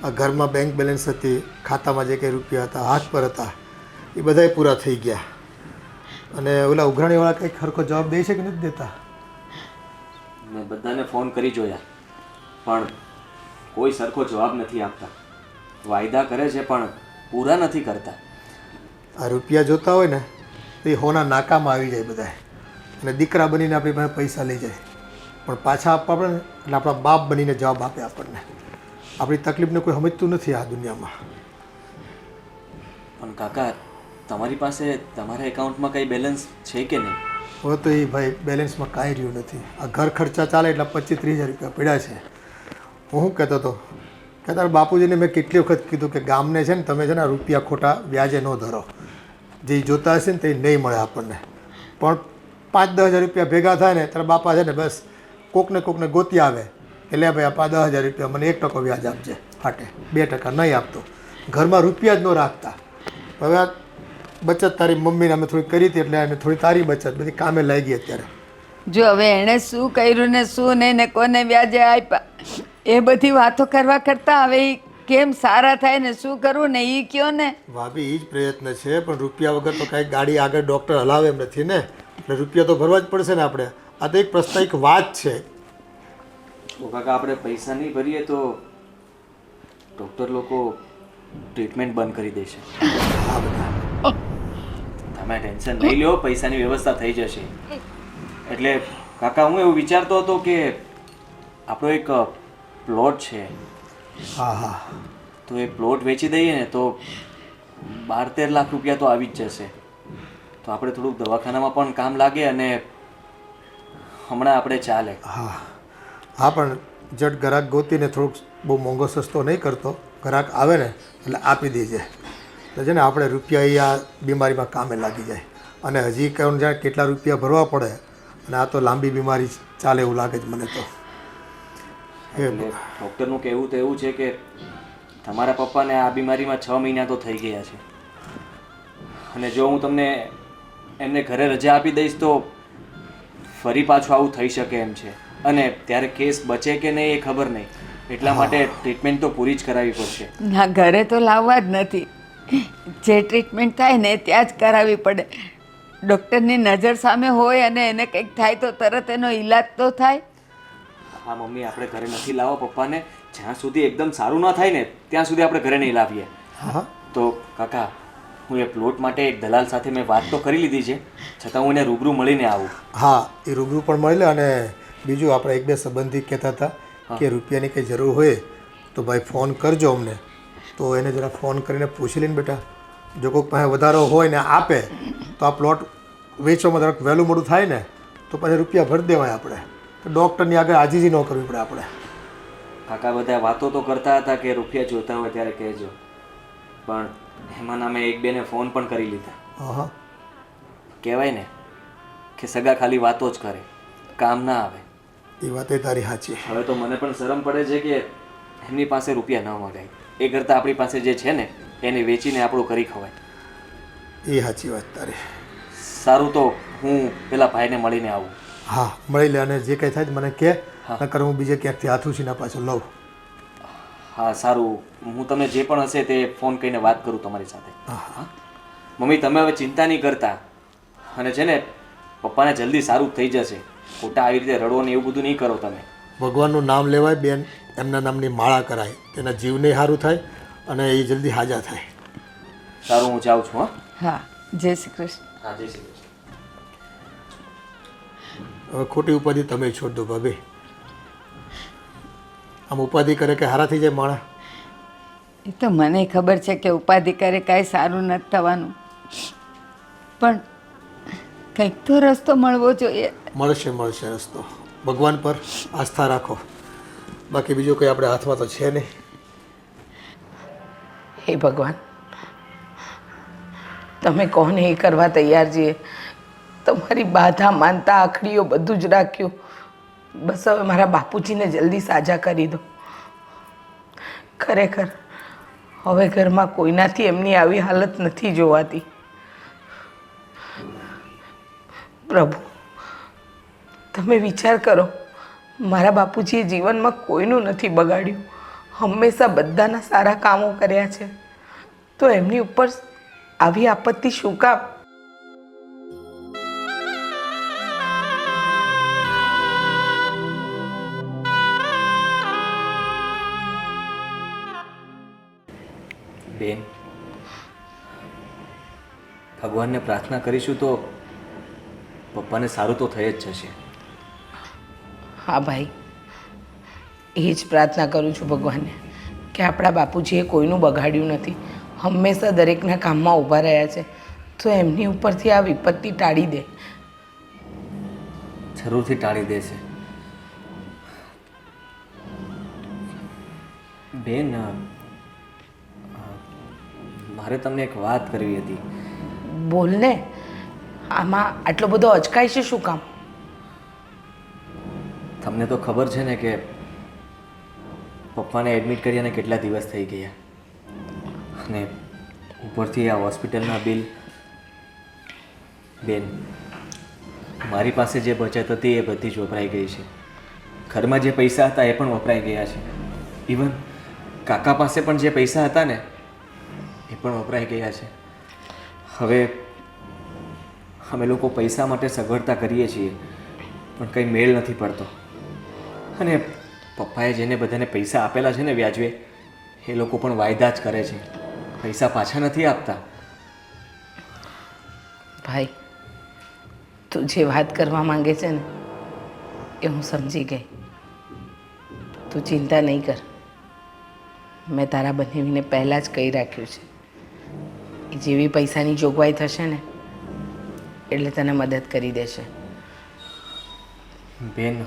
[SPEAKER 4] આ ઘરમાં બેંક બેલેન્સ હતી, ખાતામાં જે કંઈ રૂપિયા હતા હાથ પર હતા એ બધાય પૂરા થઈ ગયા. અને ઓલા ઉઘરાણીવાળા કંઈક ખરખો જવાબ દે છે કે નથી દેતા?
[SPEAKER 2] મેં બધાને ફોન કરી જોયા પણ કોઈ સરખો જવાબ નથી આપતા. વાયદા કરે છે પણ પૂરા નથી કરતા.
[SPEAKER 4] આ રૂપિયા જોતા હોય ને તો એ હોના નાકામાં આવી જાય બધા, અને દીકરા બનીને આપણી પાસે પૈસા લઈ જાય, પણ પાછા આપવા પડે ને એટલે આપણા બાપ બનીને જવાબ આપે આપણને. આપણી તકલીફને કોઈ સમજતું નથી આ દુનિયામાં.
[SPEAKER 2] પણ કાકા, તમારી પાસે તમારા એકાઉન્ટમાં કંઈ બેલેન્સ છે કે નહીં?
[SPEAKER 4] હવે તો એ ભાઈ બેલેન્સમાં કાંઈ રહ્યું નથી. આ ઘર ખર્ચા ચાલે એટલે 25-30 હજાર રૂપિયા પડ્યા છે. હું શું કહેતો હતો કે તારા બાપુજીને મેં કેટલી વખત કીધું કે ગામને છે ને તમે છે ને રૂપિયા ખોટા વ્યાજે ન ધરો, જે જોતા હશે ને તે નહીં મળે આપણને. પણ 5-10 હજાર રૂપિયા ભેગા થાય ને તારા બાપા છે ને બસ કોકને ગોતી આવે એટલે ભાઈ આ 10 હજાર રૂપિયા મને 1% વ્યાજ આપજે, હાટે 2% નહીં આપતો. ઘરમાં રૂપિયા જ ન રાખતા. હવે આ બચત તારી મમ્મીને અમે થોડી કરી હતી એટલે અમે થોડી તારી બચત બધી કામે લાગી અત્યારે.
[SPEAKER 1] જો હવે એણે શું કર્યું ને શું નહીં ને કોને વ્યાજે આપ્યા એ બધી વાતો કરવા કરતાં હવે ઈ કેમ સારા થાય ને શું કરવું ને એ કયો ને.
[SPEAKER 4] ભાભી એ જ પ્રયત્ન છે, પણ રૂપિયા વગર તો કાંઈ ગાડી આગળ ડૉક્ટર હલાવે એમ નથી ને, એટલે રૂપિયા તો ભરવા જ પડશે ને આપણે. આ તો એક પ્રસ્તાવિક વાત છે.
[SPEAKER 2] તો કાકા, આપણે પૈસા નહીં ભરીએ તો ડૉક્ટર લોકો ટ્રીટમેન્ટ બંધ કરી દેશે.
[SPEAKER 4] હા બધા
[SPEAKER 2] તમે ટેન્શન નહીં લો, પૈસાની વ્યવસ્થા થઈ જશે. એટલે કાકા, હું એવું વિચારતો હતો કે આપણો એક પ્લોટ છે,
[SPEAKER 4] હા
[SPEAKER 2] તો એ પ્લોટ વેચી દઈએ ને તો 12-13 લાખ રૂપિયા તો આવી જ જશે. તો આપણે થોડુંક દવાખાનામાં પણ કામ લાગે અને હમણાં આપણે ચાલે.
[SPEAKER 4] હા પણ જટ ગ્રાહક ગોતીને થોડુંક બહુ મોંઘો સસ્તો નહીં કરતો. ગ્રાહક આવે ને એટલે આપી દેજે તો છે ને આપણે રૂપિયા એ આ બીમારીમાં કામે લાગી જાય. અને હજી કહું જાણે કેટલા રૂપિયા ભરવા પડે, અને આ તો લાંબી બીમારી ચાલે એવું લાગે છે મને તો.
[SPEAKER 2] એટલે ડૉક્ટરનું કહેવું તો એવું છે કે તમારા પપ્પાને આ બીમારીમાં 6 મહિના તો થઈ ગયા છે, અને જો હું તમને એમને ઘરે રજા આપી દઈશ તો ફરી પાછું આવું થઈ શકે એમ છે, અને ત્યારે કેસ બચે કે નહીં એ ખબર નહીં. એટલા માટે ટ્રીટમેન્ટ તો પૂરી જ કરાવવી પડશે.
[SPEAKER 1] ના, ઘરે તો લાવવા જ નથી. જે ટ્રીટમેન્ટ થાય ને ત્યાં જ કરાવવી પડે. ડૉક્ટરની નજર સામે હોય અને એને કંઈક થાય તો તરત એનો ઈલાજ તો થાય.
[SPEAKER 2] હા મમ્મી, આપણે ઘરે નથી લાવો પપ્પાને. જ્યાં સુધી એકદમ સારું ના થાય ને ત્યાં સુધી આપણે ઘરે નહીં લાવીએ. તો કાકા, હું એ પ્લોટ માટે એક દલાલ સાથે મેં વાત તો કરી લીધી છે, છતાં હું એને રૂબરૂ મળીને આવું.
[SPEAKER 4] હા, એ રૂબરૂ પણ મળી લે. અને બીજું આપણે 1-2 સંબંધી કહેતા હતા કે રૂપિયાની કંઈ જરૂર હોય તો ભાઈ ફોન કરજો અમને. તો એને જરા ફોન કરીને પૂછી લઈને બેટા, જો કોઈ પાસે વધારો હોય ને આપે તો આ પ્લોટ વેચવામાં જરાક વહેલું મોડું થાય ને તો પછી રૂપિયા ભરી દેવાય આપણે. તો ડૉક્ટરની આગળ આજીજી ન કરવી પડે આપણે.
[SPEAKER 2] કાકા, બધા વાતો તો કરતા હતા કે રૂપિયા જોતા હોય ત્યારે કહેજો, પણ એમાં અમે 1-2ને ફોન પણ કરી લીધા.
[SPEAKER 4] હા,
[SPEAKER 2] કહેવાય ને કે સગા ખાલી વાતો જ કરે, કામ ના આવે.
[SPEAKER 4] એ વાત એ તારી સાચી.
[SPEAKER 2] હવે તો મને પણ શરમ પડે છે કે એમની પાસે રૂપિયા ન મગાય. એ કરતાં આપણી પાસે જે છે ને એને વેચીને આપણું કરી ખવાય.
[SPEAKER 4] એ સાચી વાત તારી.
[SPEAKER 2] સારું, તો હું પેલા ભાઈને મળીને આવું.
[SPEAKER 4] હા, મળી લે. અને જે કંઈ થાય મને કહે, નકર હું બીજે ક્યાંકથી હાથ ઉછીના પાછું લઉં.
[SPEAKER 2] હા સારું, હું તમને જે પણ હશે તે ફોન કરીને વાત કરું તમારી સાથે.
[SPEAKER 4] હા
[SPEAKER 2] મમ્મી, તમે હવે ચિંતા નહીં કરતા, અને છે ને પપ્પાને જલ્દી સારું થઈ જશે. ખોટા આવી રીતે રડો ને એવું બધું નહીં કરો તમે.
[SPEAKER 4] ભગવાનનું નામ લેવાય બેન, એમના નામની માળા કરાય, તેના જીવને સારું થાય અને એ જલ્દી હાજા થાય.
[SPEAKER 2] સારું, હું જાઉં છું.
[SPEAKER 1] હા, જય શ્રી કૃષ્ણ.
[SPEAKER 2] હા, જય શ્રી કૃષ્ણ.
[SPEAKER 4] હવે ખોટી ઉપાધિ તમે છોડ દો ભાભી. આમ ઉપાધિ કરે કે હારા થઈ જાય માણા.
[SPEAKER 1] એ તો મને ખબર છે કે ઉપાધિ કરે કાંઈ સારું નથી થવાનું, પણ કંઈક તો રસ્તો મળવો જોઈએ.
[SPEAKER 4] મળશે રસ્તો. ભગવાન પર આસ્થા રાખો, બાકી બીજું કંઈ આપણે હાથમાં તો છે નહીં.
[SPEAKER 6] હે ભગવાન, તમે કોને એ કરવા તૈયાર છીએ. તમારી બાધા માનતા આખડીઓ બધું જ રાખ્યું. બસ હવે મારા બાપુજીને જલ્દી સાજા કરી દો. ખરેખર હવે ઘરમાં કોઈનાથી એમની આવી હાલત નથી જોવાતી. પ્રભુ, તમે વિચાર કરો, મારા બાપુજીએ જીવનમાં કોઈનું નથી બગાડ્યું, હંમેશા બધાના સારા કામો કર્યા છે, તો એમની ઉપર આવી આપત્તિ શું કામ?
[SPEAKER 2] બેન, ભગવાનને પ્રાર્થના કરીશું તો પપ્પાને સારું તો થઈ જ જશે.
[SPEAKER 6] હા ભાઈ, એ જ પ્રાર્થના કરું છું ભગવાનને કે આપણા બાપુજીએ કોઈનું બગાડ્યું નથી, હંમેશા દરેકના કામમાં ઊભા રહ્યા છે, તો એમની ઉપરથી આ વિપત્તિ ટાળી દે.
[SPEAKER 2] જરૂરથી ટાળી દેશે. બેન, મારે તમને એક વાત કરવી હતી.
[SPEAKER 6] બોલને, આમાં આટલો બધો અચકાય છે શું કામ?
[SPEAKER 2] તમને તો ખબર છે ને કે પપ્પાને એડમિટ કર્યાને કેટલા દિવસ થઈ ગયા, અને ઉપરથી આ હોસ્પિટલના બિલ. બેન, મારી પાસે જે બચત હતી એ બધી જ વપરાઈ ગઈ છે. ઘરમાં જે પૈસા હતા એ પણ વપરાઈ ગયા છે. ઇવન કાકા પાસે પણ જે પૈસા હતા ને એ પણ વપરાઈ ગયા છે. હવે અમે લોકો પૈસા માટે સગવડતા કરીએ છીએ, પણ કંઈ મેળ નથી પડતો. અને પપ્પાએ જેને બધાને પૈસા આપેલા છે ને વ્યાજવે, એ લોકો પણ વાયદા જ કરે છે, પૈસા પાછા નથી આપતા.
[SPEAKER 6] ભાઈ, તું જે વાત કરવા માંગે છે ને એ હું સમજી ગઈ. તું ચિંતા નહીં કર, મેં તારા બંનેવીને પહેલાં જ કહી રાખ્યું છે. એ જેવી પૈસાની જોગવાઈ થશે ને એટલે તને મદદ કરી દેશે.
[SPEAKER 2] બેન,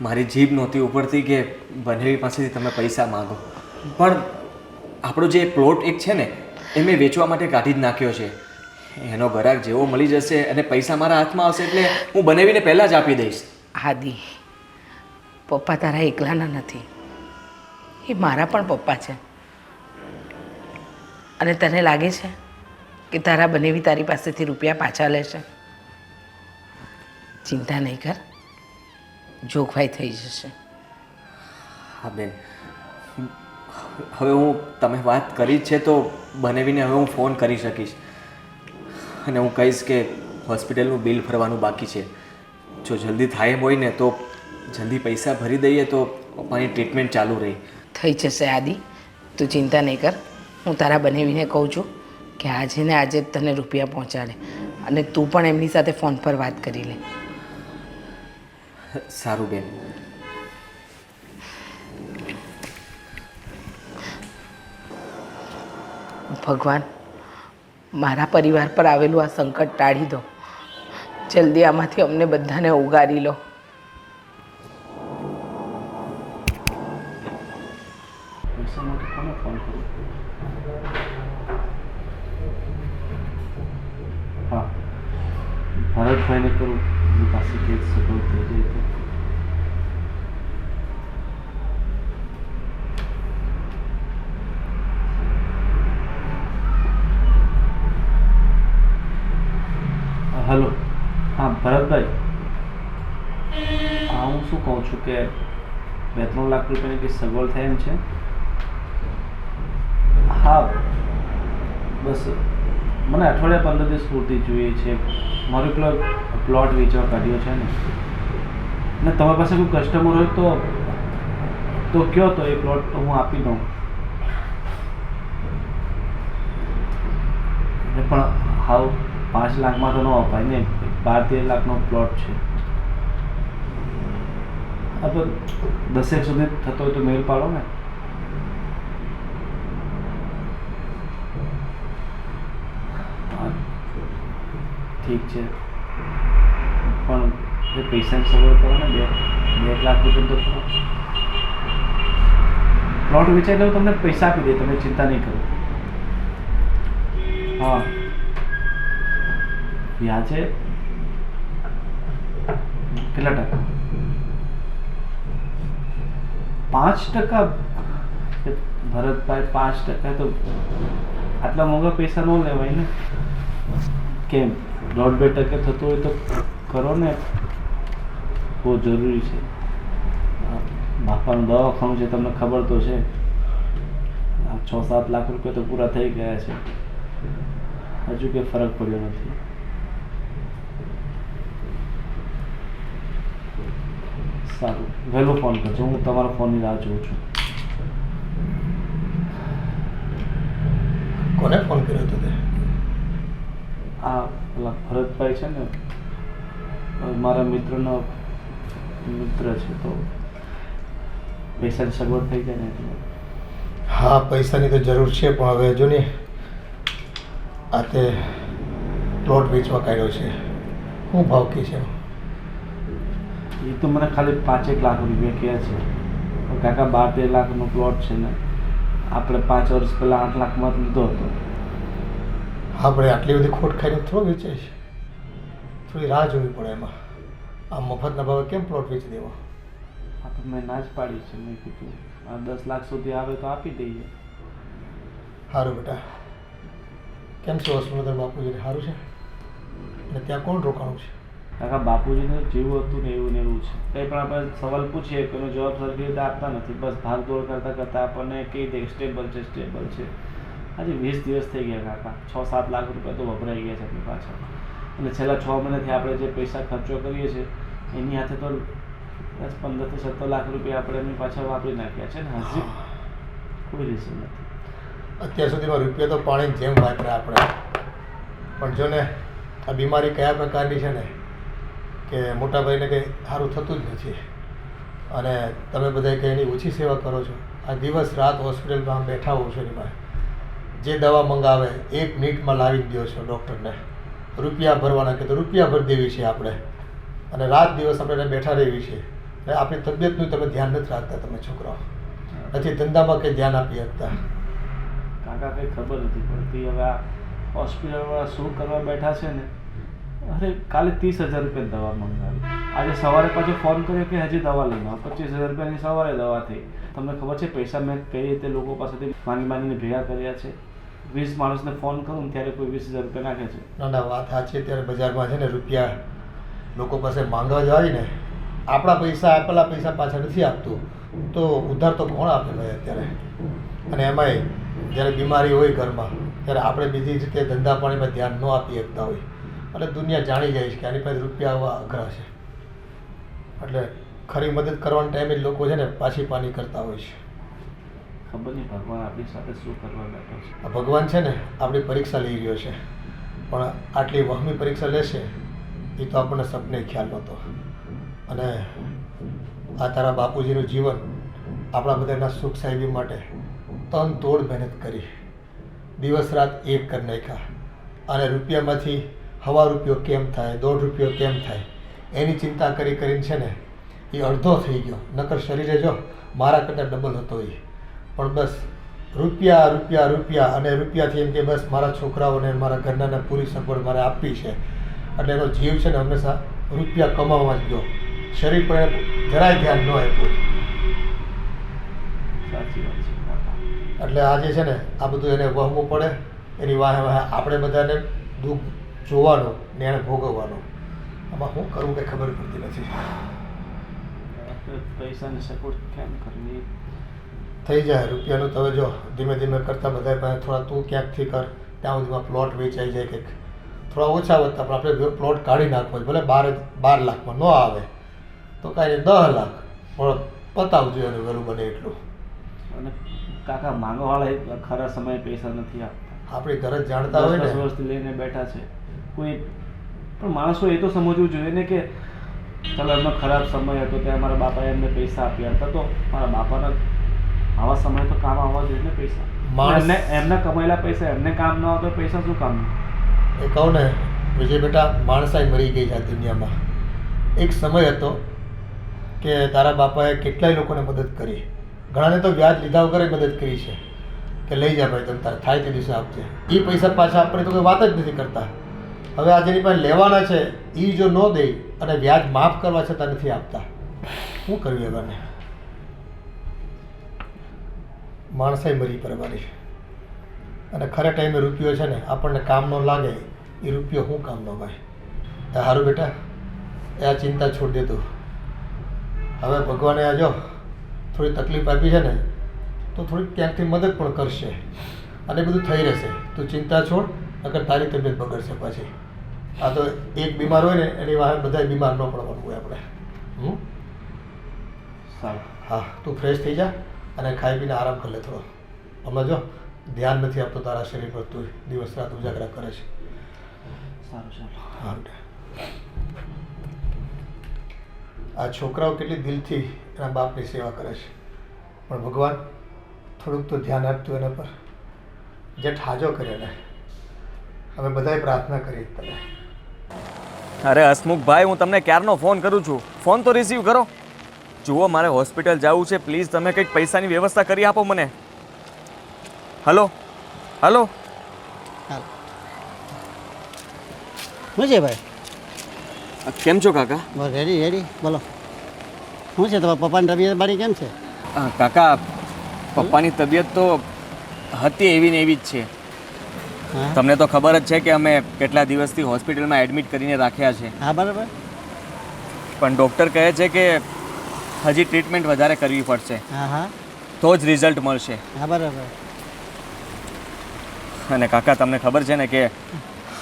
[SPEAKER 2] મારી જીભ નહોતી ઉપરથી કે બનેવી પાસેથી તમે પૈસા માગો, પણ આપણો જે પ્લોટ એક છે ને એ મેં વેચવા માટે કાઢી જ નાખ્યો છે. એનો ગ્રાહક જેવો મળી જશે અને પૈસા મારા હાથમાં આવશે એટલે હું બનેવીને પહેલાં જ આપી દઈશ.
[SPEAKER 6] આદિ, પપ્પા તારા એકલાના નથી, એ મારા પણ પપ્પા છે. અને તને લાગે છે કે તારા બનેવી તારી પાસેથી રૂપિયા પાછા લેશે? ચિંતા નહીં કર, જોગવાઈ થઈ જશે.
[SPEAKER 2] હા બેન, હવે હું તમે વાત કરી જ છે તો બનેવીને હવે હું ફોન કરી શકીશ અને હું કહીશ કે હોસ્પિટલનું બિલ ભરવાનું બાકી છે. જો જલ્દી થાય એમ હોય ને તો જલ્દી પૈસા ભરી દઈએ તો પપ્પાની ટ્રીટમેન્ટ ચાલુ રહી.
[SPEAKER 6] થઈ જશે આદિ, તું ચિંતા નહીં કર. હું તારા બનેવીને કહું છું કે આજે ને આજે જ તને રૂપિયા પહોંચાડે, અને તું પણ એમની સાથે ફોન પર વાત કરી લે.
[SPEAKER 2] સારું બેન.
[SPEAKER 6] ભગવાન, મારા પરિવાર પર આવેલું આ સંકટ ટાળી દો. જલ્દી આમાંથી અમને બધાને ઉગારી લો.
[SPEAKER 8] હા, ભરતભાઈને કરું, એની પાસે કેસ સગવડ થઈ જાય તો. હલો, હા ભરતભાઈ, હા હું શું કહું છું કે 2-3 લાખ રૂપિયાની કંઈ સગવડ થાય એમ છે? હા બસ મને અઠવાડિયા 15 દિવસ પૂરતી જોઈએ છે. મારો પેલો પ્લોટ વેચવા કાઢ્યો છે ને તમારી પાસે કોઈ કસ્ટમર હોય તો કયો, તો એ પ્લોટ તો હું આપી દઉં. પણ હાવ 5 લાખમાં તો ન અપાય ને, 12-13 લાખનો પ્લોટ છે. હા તો 10 સુધી થતો હોય તો મેળ પાડો ને. ઠીક છે, પણ એ પૈસાની સગવડ કરો ને. 2 લાખ રૂપિયા તો પ્લોટ વેચાઈ દઉં, તમને પૈસા આપી દે, તમે ચિંતા નહીં કરો. હા, વ્યાજે કેટલા ટકા? 5%? ભરતભાઈ 5% તો આટલા મોંઘા પૈસા ન લેવાય ને. કેમ 1.5-2% થતું હોય તો કરો ને. બહુ જરૂરી છે. બાપાનું દવાખાનું છે, તમને ખબર તો છે. 6-7 લાખ રૂપિયા તો પૂરા થઈ ગયા છે, હજુ કંઈ ફરક પડ્યો નથી. સારું, વહેલો ફોન કરજો, હું તમારા ફોનની રાહ જોઉં છું.
[SPEAKER 4] કોને ફોન કર્યો હતો તે?
[SPEAKER 8] આ પેલા ભરતભાઈ છે ને, મારા મિત્રનો મિત્ર છે, તો પૈસાની સગવડ થઈ જાય ને એટલે.
[SPEAKER 4] હા, પૈસાની તો જરૂર છે, પણ હવે જો ને આ તે પ્લોટ વેચવા કાઢ્યો છે. શું ભાવ કહે છે?
[SPEAKER 8] એ તો મને ખાલી 5-1 લાખ રૂપિયા કહે છે. કાકા 12-13 લાખનો પ્લોટ છે ને, આપણે 5 વર્ષ પહેલાં 8 લાખમાં લીધો હતો.
[SPEAKER 4] હા, પણ આટલી બધી ખોટ ખાઈને થોડો વેચાય છે. થોડી રાહ જોવી પડે એમાં. આ મફતના ભાવે કેમ પ્લોટ વેચી દેવો?
[SPEAKER 8] આ તો મેં ના જ પાડી છે. મેં કીધું આ 10 લાખ સુધી આવે તો આપી દઈએ.
[SPEAKER 4] સારું બેટા, કેમ છે હોસ્પિટલ બાપુજીને? સારું છે ને? ત્યાં કોણ રોકાણું છે?
[SPEAKER 8] કાકા બાપુજીને જેવું હતું ને એવું છે. કંઈ પણ આપણે સવાલ પૂછીએ કે એનો જવાબ સરખી રીતે આપતા નથી. બસ ભાગદોડ કરતાં કરતાં આપણને કહી દે સ્ટેબલ છે, સ્ટેબલ છે. આજે 20 દિવસ થઈ ગયા કાકા. 6-7 લાખ રૂપિયા તો વપરાઈ ગયા છે આપણી પાછળ. અને છેલ્લા 6 મહિનાથી આપણે જે પૈસા ખર્ચો કરીએ છીએ એની હાથે તો 15-17 લાખ રૂપિયા આપણે એમની પાછળ વાપરી નાખ્યા છે ને. હજી કોઈ રીઝન નથી.
[SPEAKER 4] અત્યાર સુધીમાં રૂપિયા તો પાણીની જેમ વાપર્યા આપણે. પણ જો ને આ બીમારી કયા પ્રકારની છે ને કે મોટાભાઈને કંઈ સારું થતું જ નથી. અને તમે બધા કંઈ એની ઓછી સેવા કરો છો. આ દિવસ રાત હોસ્પિટલમાં બેઠા હોવ છો એની પાસે. જે દવા મંગાવે 1 મિનિટમાં લાવી દો છો ડૉક્ટરને. રૂપિયા ભરવાના કે તો રૂપિયા ભરી દેવી છે આપણે, અને રાત દિવસ આપણે બેઠા રહેવી છે. અને આપણી તબિયતનું તમે ધ્યાન નથી રાખતા. તમે છોકરાઓ નથી ધંધામાં કંઈ ધ્યાન આપી શકતા.
[SPEAKER 8] કાકા કંઈ ખબર નથી પડતી. હવે આ હોસ્પિટલવાળા શું કરવા બેઠા છે ને. અરે કાલે 30,000 રૂપિયા દવા મંગાવી. આજે સવારે પાછો ફોન કર્યો કે હજી દવા લઈને આવો. 25,000 રૂપિયાની સવારે દવા થઈ. તમને ખબર છે પૈસા મેં કઈ રીતે લોકો પાસેથી માંગીને ભેગા કર્યા છે? 20 માણસને ફોન કરું ત્યારે કોઈ 20,000 રૂપિયા નાખે છે.
[SPEAKER 4] ના ના, વાત સાચી. ત્યારે બજારમાં છે ને રૂપિયા લોકો પાસે માંગવા જાય ને, આપણા પૈસા આપેલા પૈસા પાછા નથી આપતું તો ઉધાર તો કોણ આપે ભાઈ અત્યારે? અને એમાંય જ્યારે બીમારી હોય ઘરમાં ત્યારે આપણે બીજી રીતે ધંધા પાણીમાં ધ્યાન ન આપી શકતા હોય એટલે દુનિયા જાણી જાય છે કે આની પાસે રૂપિયા આવવા અઘરા છે. એટલે ખરી મદદ કરવાના ટાઈમે લોકો છે ને પાછી પાની કરતા હોય છે.
[SPEAKER 8] ખબર નહીં ભગવાન આપણી સાથે શું કરવા બેઠો છે.
[SPEAKER 4] આ ભગવાન છે ને આપણી પરીક્ષા લઈ રહ્યો છે, પણ આટલી વહમી પરીક્ષા લેશે એ તો આપણને સપને ખ્યાલ નહોતો. અને આ તારા બાપુજીનું જીવન આપણા બધાના સુખ સાહેબી માટે તન તોડ મહેનત કરી, દિવસ રાત એક કરી નાખ્યા. અને રૂપિયામાંથી 1.5 રૂપિયો કેમ થાય, 1.5 રૂપિયો કેમ થાય એની ચિંતા કરી કરીને છે ને એ અડધો થઈ ગયો. નકર શરીરે જો મારા કરતાં ડબલ હતો એ. પણ બસ રૂપિયા રૂપિયા રૂપિયા અને રૂપિયાથી એમ કે બસ મારા છોકરાઓને મારા ઘરનાને પૂરી સગવડ મારે આપવી છે. એટલે એનો જીવ છે ને હંમેશા રૂપિયા કમાવામાં જ ગયો. શરીર પર જરાય ધ્યાન ન આપ્યું.
[SPEAKER 8] સાચી વાત છે કાકા.
[SPEAKER 4] એટલે આજે છે ને આ બધું એને વહવું પડે. એની વાહે વાહે આપણે બધાને દુઃખ જોવાનું ને એને ભોગવવાનું. આમાં શું કરવું કંઈ ખબર પડતી નથી.
[SPEAKER 8] પૈસાની સપોર્ટ કેમ કરવી?
[SPEAKER 4] થઈ જાય રૂપિયાનું. તો હવે જો ધીમે ધીમે કરતાં બધા પાસે થોડા તું ક્યાંકથી કર, ત્યાં સુધીમાં પ્લોટ વેચાઈ જાય કંઈક. થોડા ઓછા વધતા પણ આપણે પ્લોટ કાઢી નાખવો ભલે 12 લાખમાં ન આવે તો કાંઈ 10 લાખ પણ પતાવજો એનું વહેલું બને એટલું.
[SPEAKER 8] અને કાકા માંગવાવાળા ખરા સમયે પૈસા નથી આપતા.
[SPEAKER 4] આપણી ઘર જ જાણતા હોય
[SPEAKER 8] 10
[SPEAKER 4] ને.
[SPEAKER 8] વર્ષથી લઈને બેઠા છે કોઈ. પણ માણસો એ તો સમજવું જોઈએ ને કે ચાલો એમનો ખરાબ સમય હતો ત્યાં મારા બાપાએ એમને પૈસા આપ્યા હતા, તો મારા બાપાના આવા સમય તો કામ આવવા જોઈએ ને પૈસા. એમને એમના કમાયેલા પૈસા એમને કામ ન આવતો પૈસા શું કામ?
[SPEAKER 4] એ કહું ને વિજય બેટા, માણસાઈ મરી ગઈ છે આ દુનિયામાં. એક સમય હતો કે તારા બાપાએ કેટલાય લોકોને મદદ કરી. ઘણાને તો વ્યાજ લીધા વગર મદદ કરી છે કે લઈ જા ભાઈ તમે તારે થાય તે દિવસે આપજે. એ પૈસા પાછા આપણે તો કોઈ વાત જ નથી કરતા. હવે આ જેની પાસે લેવાના છે એ જો ન દે અને વ્યાજ માફ કરવા છતાં નથી આપતા, શું કરવું એવાને? માણસાઈ મરી પરવાની. અને ખરા ટાઈમે રૂપિયો છે ને આપણને કામ ન લાગે એ રૂપિયો શું કામ ન ભાઈ? સારું બેટા, એ આ ચિંતા છોડી દેતું. હવે ભગવાને આ જો થોડી તકલીફ આપી છે ને તો થોડીક ક્યાંકથી મદદ પણ કરશે અને બધું થઈ રહેશે. તું ચિંતા છોડ, અગર તારી તબિયત બગડશે પછી. આ તો એક બીમાર હોય ને એની વાહે બધા બીમાર ન પડવાનું હોય આપણે.
[SPEAKER 8] સારું.
[SPEAKER 4] હા, તું ફ્રેશ થઈ જા અને ખાઈ પીને આરામ કરી લે થોડો. હમણાં જો ધ્યાન નથી આપતો તારા શરીર પર, તું દિવસ રાત ઉજાગરા કરે છે.
[SPEAKER 8] સારું સારું.
[SPEAKER 4] હા બેટા. આ છોકરાઓ કેટલી દિલથી એના બાપની સેવા કરે છે, પણ ભગવાન થોડુંક તો ધ્યાન આપતું એના પર. જેઠ હાજો કરે ને. અમે બધાએ પ્રાર્થના કરી તને.
[SPEAKER 2] અરે હસમુખભાઈ, હું તમને ક્યારનો ફોન કરું છું, ફોન તો રિસીવ કરો. જુઓ, મારે હોસ્પિટલ જવું છે, પ્લીઝ તમે કંઈક પૈસાની વ્યવસ્થા કરી આપો મને. Hello hello.
[SPEAKER 9] શું છે ભાઈ?
[SPEAKER 2] કેમ છો કાકા?
[SPEAKER 9] બસ રેડી રેડી, બોલો. શું છે તમારા પપ્પાની તબિયત બારી કેમ છે?
[SPEAKER 2] કાકા, પપ્પાની તબિયત તો હતી એવી ને એવી જ છે.
[SPEAKER 9] હા
[SPEAKER 2] તમને તો ખબર જ છે કે અમે કેટલા દિવસથી હોસ્પિટલમાં એડમિટ કરીને રાખ્યા છે,
[SPEAKER 9] હા બરાબર.
[SPEAKER 2] પણ ડૉક્ટર કહે છે કે હજી ટ્રીટમેન્ટ વધારે કરવી પડશે,
[SPEAKER 9] હા હા
[SPEAKER 2] તો જ રિઝલ્ટ મળશે.
[SPEAKER 9] હા બરાબર.
[SPEAKER 2] અને કાકા, તમને ખબર છે ને કે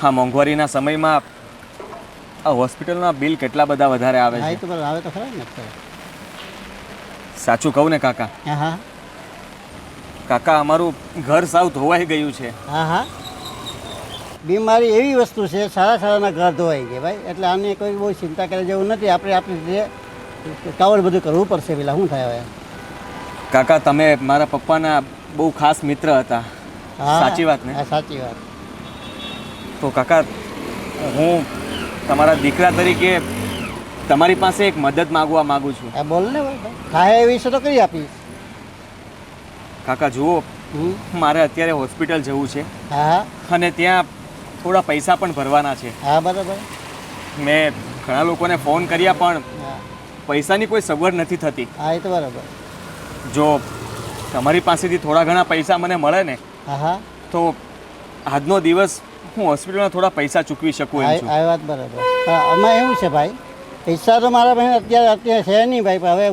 [SPEAKER 2] આ મોંઘવારીના સમયમાં આ હોસ્પિટલના બિલ કેટલા બધા વધારે આવે
[SPEAKER 9] હા એ
[SPEAKER 2] છે.
[SPEAKER 9] તો બરાબર, આવે તો ખરા ને.
[SPEAKER 2] સાચું કહું ને કાકા?
[SPEAKER 9] હા હા
[SPEAKER 2] કાકા, અમારું ઘર સાવ ધોવાઈ ગયું છે.
[SPEAKER 9] હા હા. બીમારી એવી વસ્તુ છે, સારા સારાના ઘર ધોવાઈ ગયા ભાઈ, એટલે આને કોઈ બહુ ચિંતા કરે જેવું નથી. આપણે આપણી રીતે કવર બધું કરવું પડશે. પેલા શું થાય હવે?
[SPEAKER 2] કાકા, તમે મારા પપ્પાના બહુ ખાસ મિત્ર હતા,
[SPEAKER 9] હા
[SPEAKER 2] સાચી વાત ને?
[SPEAKER 9] હા સાચી વાત.
[SPEAKER 2] તો કાકા, હું તમારા દીકરા તરીકે તમારી પાસે એક મદદ માગવા માગું છું.
[SPEAKER 9] હા બોલ ને ભાઈ, થાય એ વિશે તો કરી આપીશ.
[SPEAKER 2] કાકા જુઓ,
[SPEAKER 9] હમ
[SPEAKER 2] મારે અત્યારે હોસ્પિટલ જવું છે
[SPEAKER 9] હા હા
[SPEAKER 2] અને ત્યાં થોડા પૈસા પણ ભરવાના છે.
[SPEAKER 9] હા બરાબર.
[SPEAKER 2] મેં ઘણા લોકોને ફોન કર્યા પણ
[SPEAKER 9] હા
[SPEAKER 2] પૈસાની કોઈ સગવડ નથી થતી.
[SPEAKER 9] હા એ તો બરાબર.
[SPEAKER 2] જો તમારી પાસેથી થોડા ઘણા પૈસા મને મળે ને
[SPEAKER 9] હા હા
[SPEAKER 2] તો આજનો દિવસ હું હોસ્પિટલમાં થોડા પૈસા ચૂકવી શકું એમ છું.
[SPEAKER 9] આ વાત બરાબર. હા આમાં એવું છે ભાઈ, પૈસા તો મારા પાસે અત્યારે છે નહીં ભાઈ. પણ હવે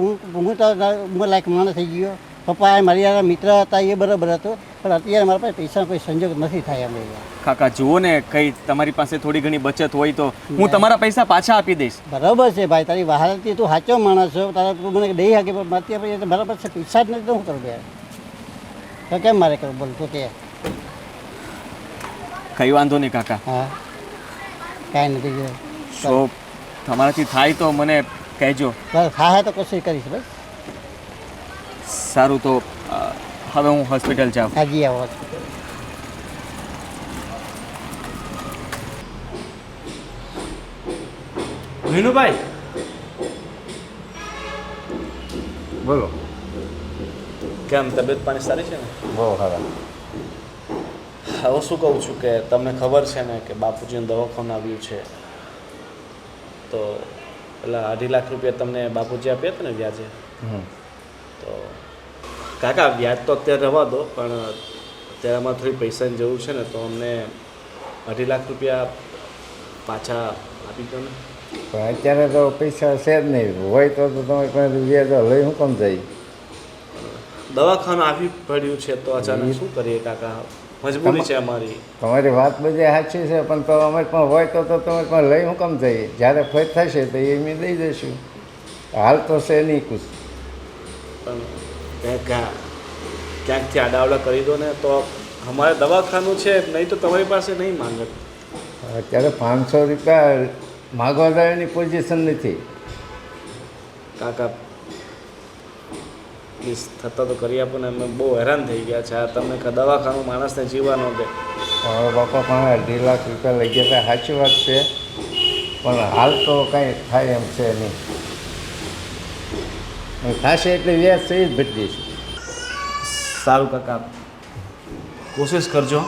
[SPEAKER 9] હું તો ઉંમર લાયક માણસ થઈ ગયો. પપ્પા એ મારી યાર મિત્ર હતા, એ બરાબર હતો, પણ અત્યારે મારા પાસે પૈસાનો કોઈ સંજોગ નથી થાય એમ.
[SPEAKER 2] કાકા જુઓ ને, કંઈ તમારી પાસે થોડી ઘણી બચત હોય તો હું તમારા પૈસા પાછા આપી દઈશ.
[SPEAKER 9] બરાબર છે ભાઈ, તારી વહાલથી તું સાચો માણસ છો, તારા તું મને દઈ શકે, પણ અત્યારે બરાબર છે, પૈસા જ નથી તો શું કરું યાર? તો કેમ મારે કરું બોલ તું કે?
[SPEAKER 2] કંઈ વાંધો નહીં કાકા.
[SPEAKER 9] હા કાંઈ નથી જોયું.
[SPEAKER 2] તો તમારાથી થાય તો મને કહેજો.
[SPEAKER 9] બસ હા હા તો કોશિશ કરીશ ભાઈ.
[SPEAKER 2] સારું, તો હવે હું હોસ્પિટલ જાઉં.
[SPEAKER 9] હાજી આવો.
[SPEAKER 8] વિનુભાઈ,
[SPEAKER 10] બોલો.
[SPEAKER 8] કેમ તબિયત પાણી સારી છે ને?
[SPEAKER 10] બહુ સારા.
[SPEAKER 8] હવે શું કહું છું કે તમને ખબર છે ને કે બાપુજીનું દવાખાનું આવ્યું છે, તો પેલા 2.5 લાખ રૂપિયા તમને બાપુજી આપ્યા હતા ને વ્યાજે. તો કાકા, વ્યાજ તો અત્યારે રહેવા દો, પણ અત્યારે અમારે થોડી પૈસાની જરૂર છે ને, તો અમને 2.5 લાખ રૂપિયા પાછા આપી દો ને.
[SPEAKER 10] પણ અત્યારે તો પૈસા છે જ નહીં. હોય તો તમારી પાસે વ્યાજ લઈ હું કેમ જાય?
[SPEAKER 8] દવાખાનું આવી પડ્યું છે તો અચાનક શું કરીએ કાકા? મજબૂરી છે અમારી.
[SPEAKER 10] તમારી વાત બધી સાચી છે, પણ તો અમારી પાસે હોય તો તમારી પાસે લઈ હું કેમ જઈએ? જ્યારે ફેર થશે તો એ અમે દઈ દઈશું. હાલ તો છે નહીં કુછ.
[SPEAKER 8] પણ ક્યાંકથી આડાવડા કરી દો ને, તો અમારે દવાખાનું છે, નહીં તો તમારી પાસે નહીં માંગે.
[SPEAKER 10] અત્યારે 500 રૂપિયા માગવા દેવાની પોઝિશન નથી.
[SPEAKER 8] કાકા પ્લીઝ થતા તો કરી આપો ને, અમે બહુ હેરાન થઈ ગયા છે. આ તમને દવાખાનું માણસને જીવવા ન દે.
[SPEAKER 10] મારા બાપા પણ 2.5 લાખ રૂપિયા લઈ ગયા હતા, સાચી વાત છે, પણ હાલ તો કાંઈ થાય એમ છે નહીં. થશે એટલે વ્યાજ સહી જ ભરી દઈશું.
[SPEAKER 8] સારું કાકા, કોશિશ કરજો.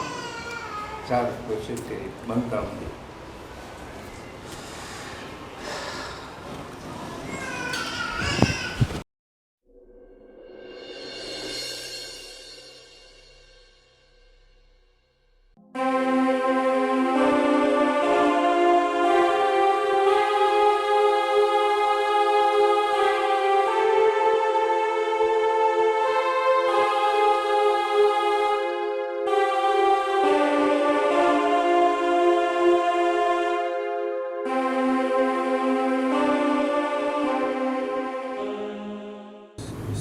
[SPEAKER 10] સારું, કોશિશ કરી બનતા નથી.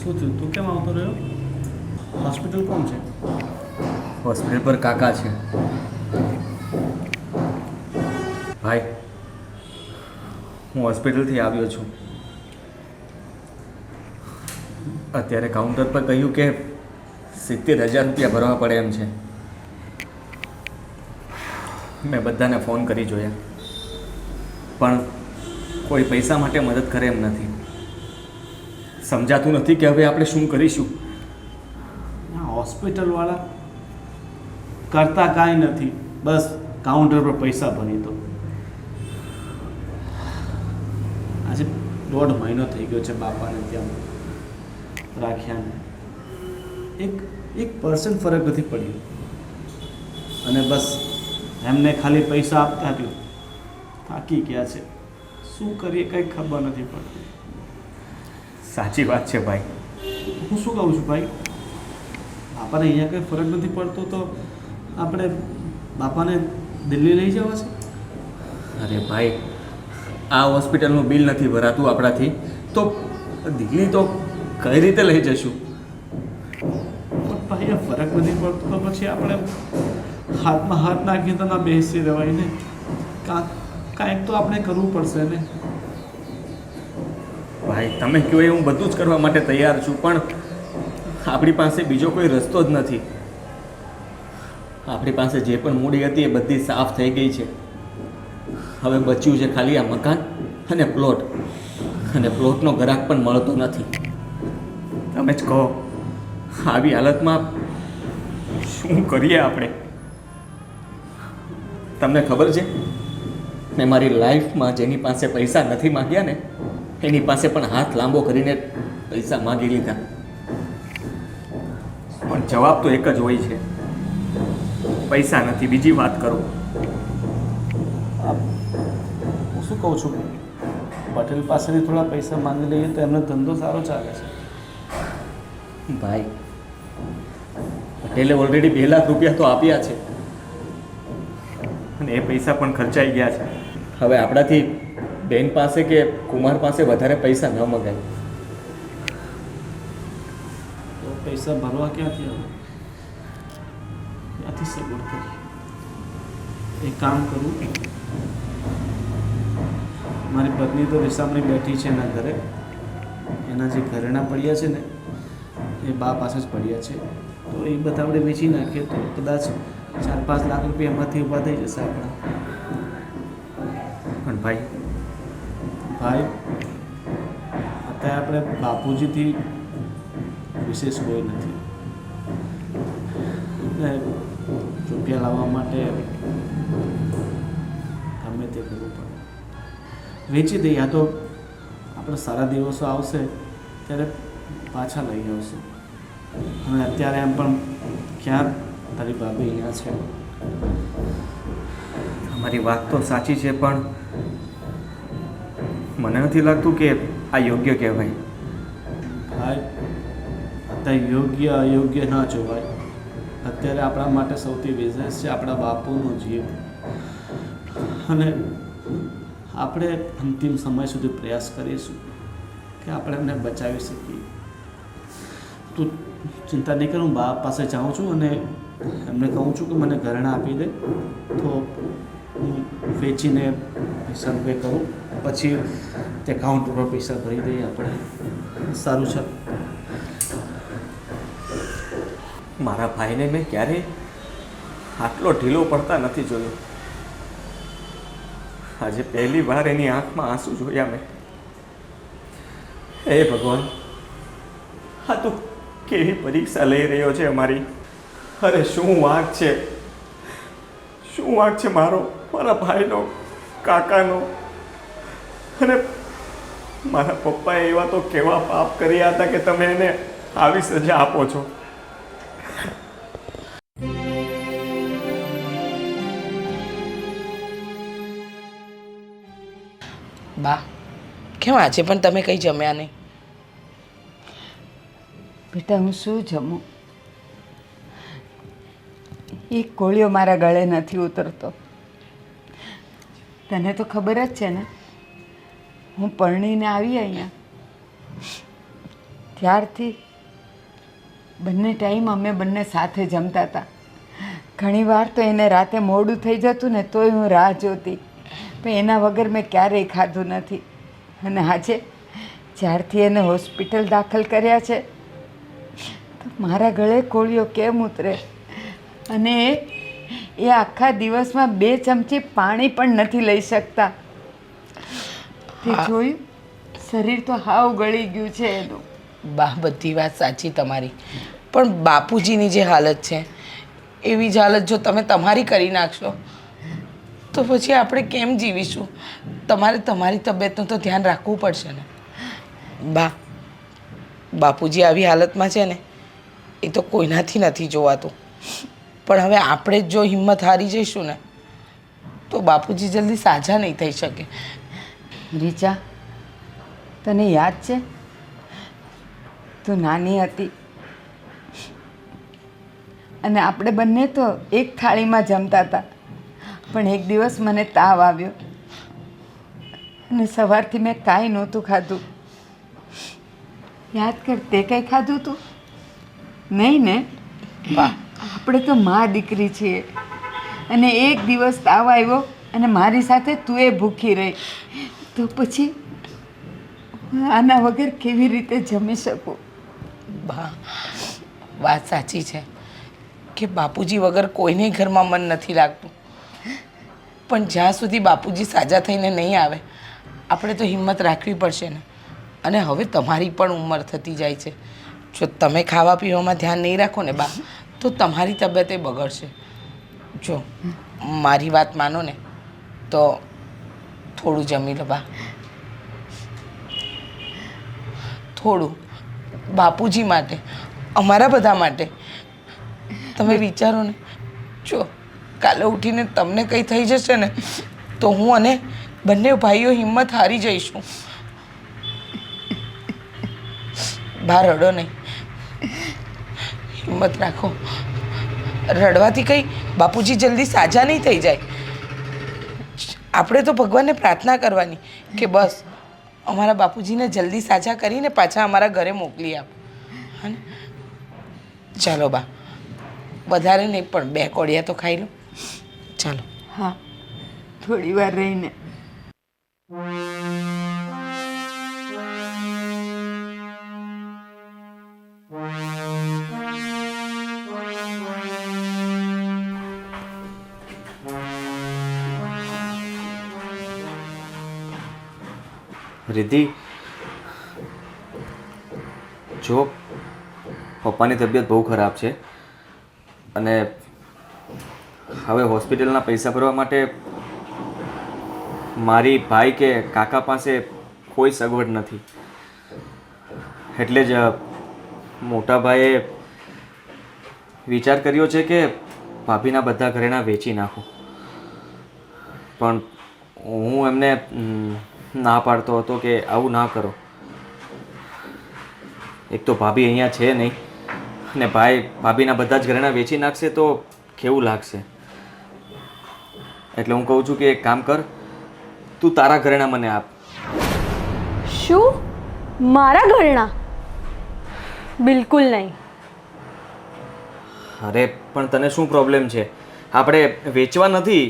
[SPEAKER 8] શું થયું? તું કેમ આવતો રહ્યો? હોસ્પિટલ કોણ છે?
[SPEAKER 2] હોસ્પિટલ પર કાકા છે. ભાઈ, હું હોસ્પિટલથી આવ્યો છું. અત્યારે કાઉન્ટર પર કહ્યું કે 70,000 રૂપિયા ભરવા પડે એમ છે. મેં બધાને ફોન કરી જોયા, પણ કોઈ પૈસા માટે મદદ કરે એમ નથી. સમજાતું નથી કે હવે આપણે શું કરીશું.
[SPEAKER 8] હોસ્પિટલવાળા કરતા કાંઈ નથી, બસ કાઉન્ટર પર પૈસા ભરી દો. આજે 1.5 મહિનો થઈ ગયો છે બાપાને ત્યાં રાખ્યાને. એક % ફરક નથી પડ્યો, અને બસ એમને ખાલી પૈસા આપતા રહ્યું. થાકી ગયા છે, શું કરીએ કંઈ ખબર નથી પડતી.
[SPEAKER 2] સાચી વાત છે ભાઈ.
[SPEAKER 8] હું શું કહું છું ભાઈ, બાપાને અહીંયા કંઈ ફરક નથી પડતો તો આપણે બાપાને દિલ્હી લઈ જવા છે.
[SPEAKER 2] અરે ભાઈ, આ હોસ્પિટલનું બિલ નથી ભરાતું આપણાથી, તો દિલ્હી તો કઈ રીતે લઈ જશું?
[SPEAKER 8] પણ ભાઈ ફરક નથી પડતો તો પછી આપણે હાથમાં હાથ નાખીએ તો ના બેસી રહેવાય ને. કાંઈક તો આપણે કરવું પડશે ને.
[SPEAKER 2] ભાઈ, તમે કહો એ હું બધું જ કરવા માટે તૈયાર છું, પણ આપણી પાસે બીજો કોઈ રસ્તો જ નથી. આપણી પાસે જે પણ મૂડી હતી એ બધી સાફ થઈ ગઈ છે. હવે બચ્યું છે ખાલી આ મકાન અને પ્લોટ, અને પ્લોટનો ગ્રાહક પણ મળતો નથી. તમે જ કહો, આવી હાલતમાં શું કરીએ આપણે? તમને ખબર છે, મેં મારી લાઈફમાં જેની પાસે પૈસા નથી માંગ્યા ને, એની પાસે પણ હાથ લાંબો કરીને પૈસા માંગી લીધા. પણ જવાબ તો એક જ હોય છે, પૈસા નથી. બીજી વાત કરો.
[SPEAKER 8] હું શું કહું છું, પટેલ પાસેથી થોડા પૈસા માંગી લઈએ તો એમનો ધંધો સારો ચાલે છે.
[SPEAKER 2] ભાઈ, પટેલે ઓલરેડી 2 લાખ રૂપિયા તો આપ્યા છે, અને એ પૈસા પણ ખર્ચાઈ ગયા છે. હવે આપણાથી બેન પાસે કે કુમાર પાસે વધારે પૈસા ન મગાય.
[SPEAKER 8] તો પૈસા ભરવા ક્યાંથી આવે? ક્યાંથી સગવડ કરી? એક કામ કરું, મારી પત્ની તો રિસામણી બેઠી છે એના ઘરે. એના જે ઘરેણાં પડ્યા છે ને એ બા પાસે જ પડ્યા છે, તો એ બધા આપણે વેચી નાખીએ તો કદાચ 4-5 લાખ રૂપિયા એમાંથી ઊભા થઈ જશે આપણા.
[SPEAKER 2] પણ ભાઈ,
[SPEAKER 8] અત્યારે આપણે બાપુજીથી વિશેષ કોઈ નથી. ને રૂપિયા લાવવા માટે ગમે તે કરવું પડે. વેચી દઈએ, આ તો આપણે સારા દિવસો આવશે ત્યારે પાછા લઈ આવશું. અને અત્યારે એમ પણ ક્યાં તારી ભાભી અહીંયા છે.
[SPEAKER 2] તમારી વાત તો સાચી છે, પણ મને નથી લાગતું કે આ યોગ્ય કહેવાય.
[SPEAKER 8] ભાઈ, અત્યારે યોગ્ય અયોગ્ય ના જોવાય. અત્યારે આપણા માટે સૌથી વિશેષ છે આપણા બાપુનો જીવ, અને આપણે અંતિમ સમય સુધી પ્રયાસ કરીશું કે આપણે એમને બચાવી શકીએ. તું ચિંતા નહીં કર, હું બાપ પાસે જાઉં છું અને એમને કહું છું કે મને ઘરેણાં આપી દે, તો હું વેચીને પૈસા પે કરું, પછી તે કાઉન્ટર પર પૈસા ભરી દઈએ આપણે. સારું છે.
[SPEAKER 2] મારા ભાઈને મેં ક્યારેય આટલો ઢીલો પડતા નથી જોયો. આજે પહેલી વાર એની આંખમાં આંસુ જોયા મેં. હે ભગવાન, આ તો કેવી પરીક્ષા લઈ રહ્યો છે અમારી. અરે શું વાંક છે, શું વાંક છે મારો, મારા ભાઈનો, કાકાનો, અને મારા પપ્પાએ એવા તો કેવા પાપ કર્યા હતા કે તમે એને આવી સજા આપો છો.
[SPEAKER 6] બા, કેમ આજે પણ તમે કંઈ જમ્યા નહીં?
[SPEAKER 1] બેટા, હું શું જમું? એક કોળિયો મારા ગળે નથી ઉતરતો. તને તો ખબર જ છે ને, હું પરણીને આવી અહીંયા ત્યારથી બંને ટાઈમ અમે બંને સાથે જમતા હતા. ઘણીવાર તો એને રાતે મોડું થઈ જતું ને તોય હું રાહ જોતી, પણ એના વગર મેં ક્યારેય ખાધું નથી. અને આજે જ્યારથી એને હોસ્પિટલ દાખલ કર્યા છે તો મારા ગળે કોળિયો કેમ ઉતરે. અને એ આખા દિવસમાં 2 ચમચી પાણી પણ નથી લઈ શકતા. તે જોયું, શરીર તો હાવ ગળી ગયું છે એનું.
[SPEAKER 6] બા, બધી વાત સાચી તમારી, પણ બાપુજીની જે હાલત છે એવી જ હાલત જો તમે તમારી કરી નાખશો તો પછી આપણે કેમ જીવીશું? તમારે તમારી તબિયતનું તો ધ્યાન રાખવું પડશે ને. બા, બાપુજી આવી હાલતમાં છે ને એ તો કોઈનાથી નથી જોવાતું. પણ હવે આપણે જ જો હિંમત હારી જઈશું ને તો બાપુજી જલ્દી સાજા નહીં થઈ શકે.
[SPEAKER 1] રીચા, તને યાદ છે તું નાની હતી અને આપણે બંને તો એક થાળીમાં જમતા હતા, પણ એક દિવસ મને તાવ આવ્યો અને સવારથી મેં કાંઈ નહોતું ખાધું. યાદ કર, તે કંઈ ખાધું તું? નહીં ને?
[SPEAKER 6] બા,
[SPEAKER 1] આપણે તો મા દીકરી છીએ અને એક દિવસ તાવ આવ્યો અને મારી સાથે તું એ ભૂખી રહી, તો પછી આના વગર કેવી રીતે જમી શકું?
[SPEAKER 6] બા, વાત સાચી છે કે બાપુજી વગર કોઈને ઘરમાં મન નથી લાગતું, પણ જ્યાં સુધી બાપુજી સાજા થઈને નહીં આવે આપણે તો હિંમત રાખવી પડશે ને. અને હવે તમારી પણ ઉંમર થતી જાય છે. જો તમે ખાવા પીવામાં ધ્યાન નહીં રાખો ને બા તો તમારી તબિયત બગડશે. જો મારી વાત માનો ને તો થોડું જમી લો બા, થોડું, બાપુજી માટે, અમારા બધા માટે. તમે વિચારો ને, જો કાલે ઉઠીને તમને કંઈ થઈ જશે ને તો હું અને બંને ભાઈઓ હિંમત હારી જઈશું. બહાર રડો નહીં, હિંમત રાખો. રડવાથી કંઈ બાપુજી જલ્દી સાજા નહીં થઈ જાય. આપણે તો ભગવાનને પ્રાર્થના કરવાની કે બસ અમારા બાપુજીને જલ્દી સાજા કરીને પાછા અમારા ઘરે મોકલી આપો. હા, ચાલો બા, વધારે નહીં પણ 2 કોડિયા તો ખાઈ લો. ચાલો.
[SPEAKER 1] હા, થોડી વાર રહીને.
[SPEAKER 2] રિદ્ધિ, જો પપ્પાની તબિયત બહુ ખરાબ છે અને હવે હોસ્પિટલના પૈસા ભરવા માટે મારી ભાઈ કે કાકા પાસે કોઈ સગવડ નથી. એટલે જ મોટા ભાઈએ વિચાર કર્યો છે કે ભાભીના બધા ઘરેણાં વેચી નાખું. પણ હું એમને ના પાડતો હતો કે આવું ના કરો. એક તો ભાભી અહીંયા છે નહીં અને ભાભીના બધા જ ઘરેણાં વેચી નાખશે તો કેવું લાગશે. એટલે હું કહું છું કે એક કામ કર, તું તારા ઘરેણાં મને આપ.
[SPEAKER 5] શું? મારા ઘરેણાં? બિલકુલ નહીં.
[SPEAKER 2] અરે પણ તને શું પ્રોબ્લેમ છે? આપણે વેચવા નથી,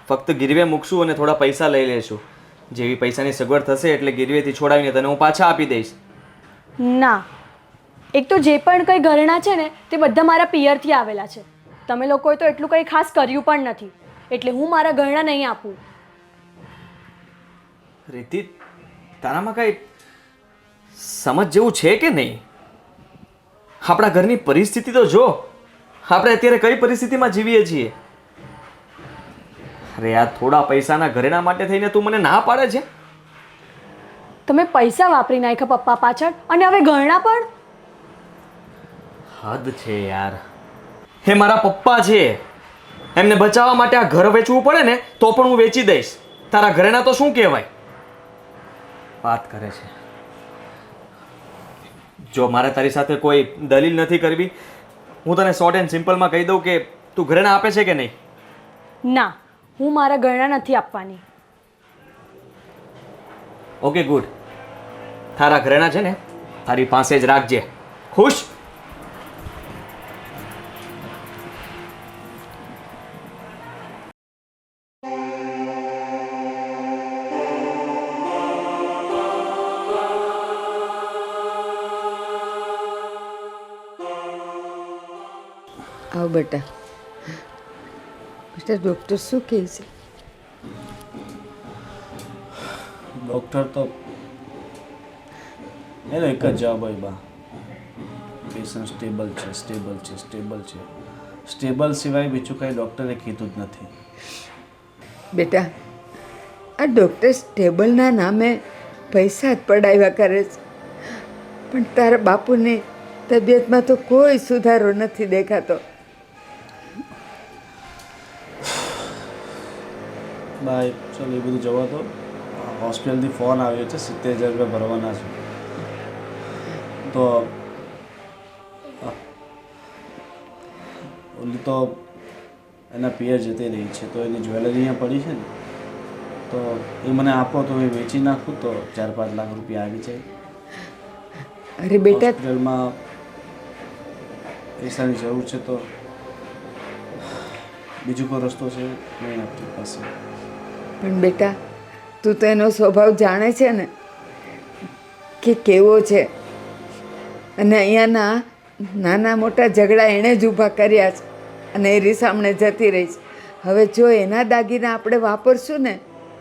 [SPEAKER 2] ફક્ત ગીરવે મૂકશું અને થોડા પૈસા લઈ લઈશું. જેવી પૈસાની સગવડ થશે એટલે ગીરવેથી છોડાવીને તને હું પાછા આપી દઈશ.
[SPEAKER 5] ના, એક તો જે પણ કંઈ ઘરેણાં છે ને તે બધા મારા પિયરથી આવેલા છે. તમે લોકોએ તો એટલું કંઈ ખાસ કર્યું પણ નથી, એટલે હું મારા ઘરેણાં નહીં આપું.
[SPEAKER 2] રીતિ, તારામાં કાંઈ સમજ જેવું છે કે નહીં? આપણા ઘરની પરિસ્થિતિ તો જો, આપણે અત્યારે કઈ પરિસ્થિતિમાં જીવીએ છીએ. અરે આ થોડા પૈસાના ઘરેણાં માટે થઈને તું મને ના પાડે છે?
[SPEAKER 5] તમે પૈસા વાપરી નાખ્યા પપ્પા પાછળ અને હવે ઘરેણાં પણ?
[SPEAKER 2] હદ છે યાર. હે મારા પપ્પા છે, એમને બચાવવા માટે આ ઘર વેચવું પડે ને તો પણ હું વેચી દઈશ. તારા ઘરેણાં તો શું કહેવાય? વાત કરે છે. જો મારે તારી સાથે કોઈ દલીલ નથી કરવી, હું તને શોર્ટ એન્ડ સિમ્પલમાં કહી દઉં કે તું ઘરેણાં આપે છે કે નહીં?
[SPEAKER 5] ના, હું મારા ઘરેણાં નથી આપવાની.
[SPEAKER 2] Okay good. તારા ઘરેણાં છે ને તારી પાસે જ રાખજે. ખુશ?
[SPEAKER 1] આવ બેટા. બેટા ડૉક્ટર શું કહે છે?
[SPEAKER 8] ડૉક્ટર તો એનો એક જ જવાબ હોય બા, પેશન્ટ સ્ટેબલ છે, સ્ટેબલ છે, સ્ટેબલ છે. સ્ટેબલ સિવાય બીજું કંઈ ડૉક્ટરે કીધું જ નથી.
[SPEAKER 1] બેટા આ ડૉક્ટર સ્ટેબલના નામે પૈસા જ પડાવ્યા કરે છે, પણ તારા બાપુની તબિયતમાં તો કોઈ સુધારો નથી દેખાતો.
[SPEAKER 8] બાય ચાલો એ બધું જવા દો. હોસ્પિટલથી ફોન આવ્યો છે, 70,000 રૂપિયા ભરવાના છે. તો ઓલી તો એના પિયર જતી રહી છે, તો એની જ્વેલરી અહીંયા પડી છે ને, તો એ મને આપો તો એ વેચી નાખું તો 4-5 લાખ રૂપિયા આવી જાય.
[SPEAKER 1] અરે બેટા
[SPEAKER 8] હોસ્પિટલમાં પૈસાની જરૂર છે, તો બીજો કોઈ રસ્તો છે નહીં આપણી પાસે.
[SPEAKER 1] પણ બેટા તું તો એનો સ્વભાવ જાણે છે ને કે કેવો છે, અને અહીંયાના નાના મોટા ઝઘડા એણે જ ઊભા કર્યા છે અને એ રીસામણે જતી રહી છે. હવે જો એના દાગીના આપણે વાપરશું ને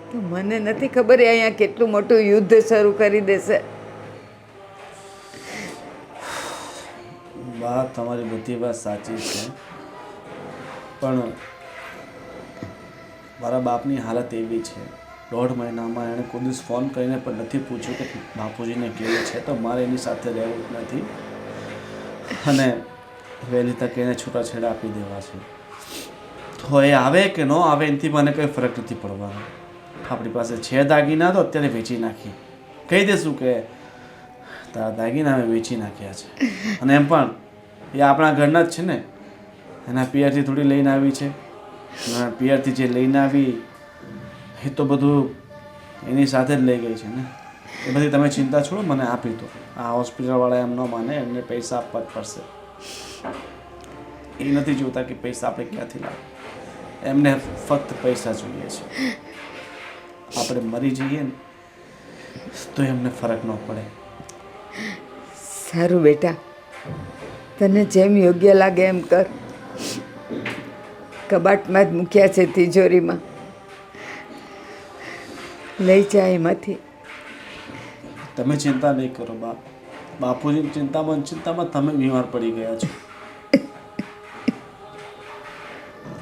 [SPEAKER 1] તો મને નથી ખબર એ અહીંયા કેટલું મોટું યુદ્ધ શરૂ કરી દેશે.
[SPEAKER 8] બા તમારી બધી વાત સાચી છે, પણ મારા બાપની હાલત એવી છે, 1.5 મહિનામાં એણે કોઈ દિવસ ફોન કરીને પણ નથી પૂછ્યું કે બાપુજીને કેવું છે, તો મારે એની સાથે રહેવું જ નથી અને વહેલી તકે એને છૂટાછેડા આપી દેવા છે. તો એ આવે કે ન આવે એનાથી મને કંઈ ફરક નથી પડવાનો. આપણી પાસે છે દાગીના તો અત્યારે વેચી નાખી, કહી દઈશું કે તારા દાગીના અમે વેચી નાખ્યા છે. અને એમ પણ એ આપણા ઘરના જ છે ને, એના પિયરથી થોડી લઈને આવી છે. પિયરથી જે લઈને આવી એ તો બધું એની સાથે જ લઈ ગઈ છે ને. એ બધી તમે ચિંતા છોડો, મને આપી દો. આ હોસ્પિટલવાળા એમ ન માને, એમને પૈસા આપવા જ પડશે. એ નથી જોતા કે પૈસા આપણે ક્યાંથી લાવીએ, એમને ફક્ત પૈસા જોઈએ છે. આપણે મરી જઈએ ને તો એમને ફરક ન પડે.
[SPEAKER 1] સારું બેટા, તને જેમ યોગ્ય લાગે એમ કર. કબાટમાં જ મૂક્યા છે તિજોરીમાં, લઈ જા એમાંથી.
[SPEAKER 8] તમે ચિંતા નહીં કરો બાપ, બાપુજીની ચિંતામાં તમે બીમાર પડી ગયા છો.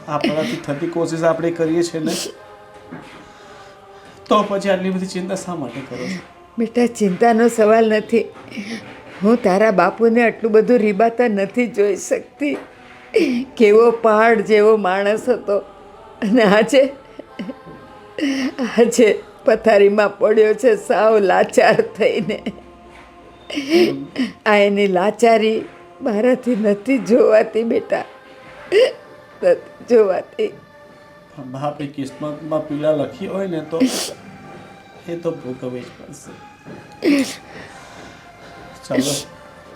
[SPEAKER 8] આપણાથી થતી કોશિશ આપણે કરીએ છીએ ને, તો પછી આટલી બધી ચિંતા શા માટે કરો છો?
[SPEAKER 1] બેટા ચિંતાનો સવાલ નથી. હું તારા બાપુને આટલું બધું રીબાતા નથી જોઈ શકતી. કેવો પહાડ જેવો માણસ હતો અને આજે પથારીમાં પડ્યો છે સાવ લાચાર થઈને. આ એની લાચારી મારાથી નથી જોવાતી બેટા, નથી જોવાતી.
[SPEAKER 8] બાપ એ કિસ્મતમાં પીડા લખી હોય ને તો એ તો ભોગવવી જ પડશે. ચાલો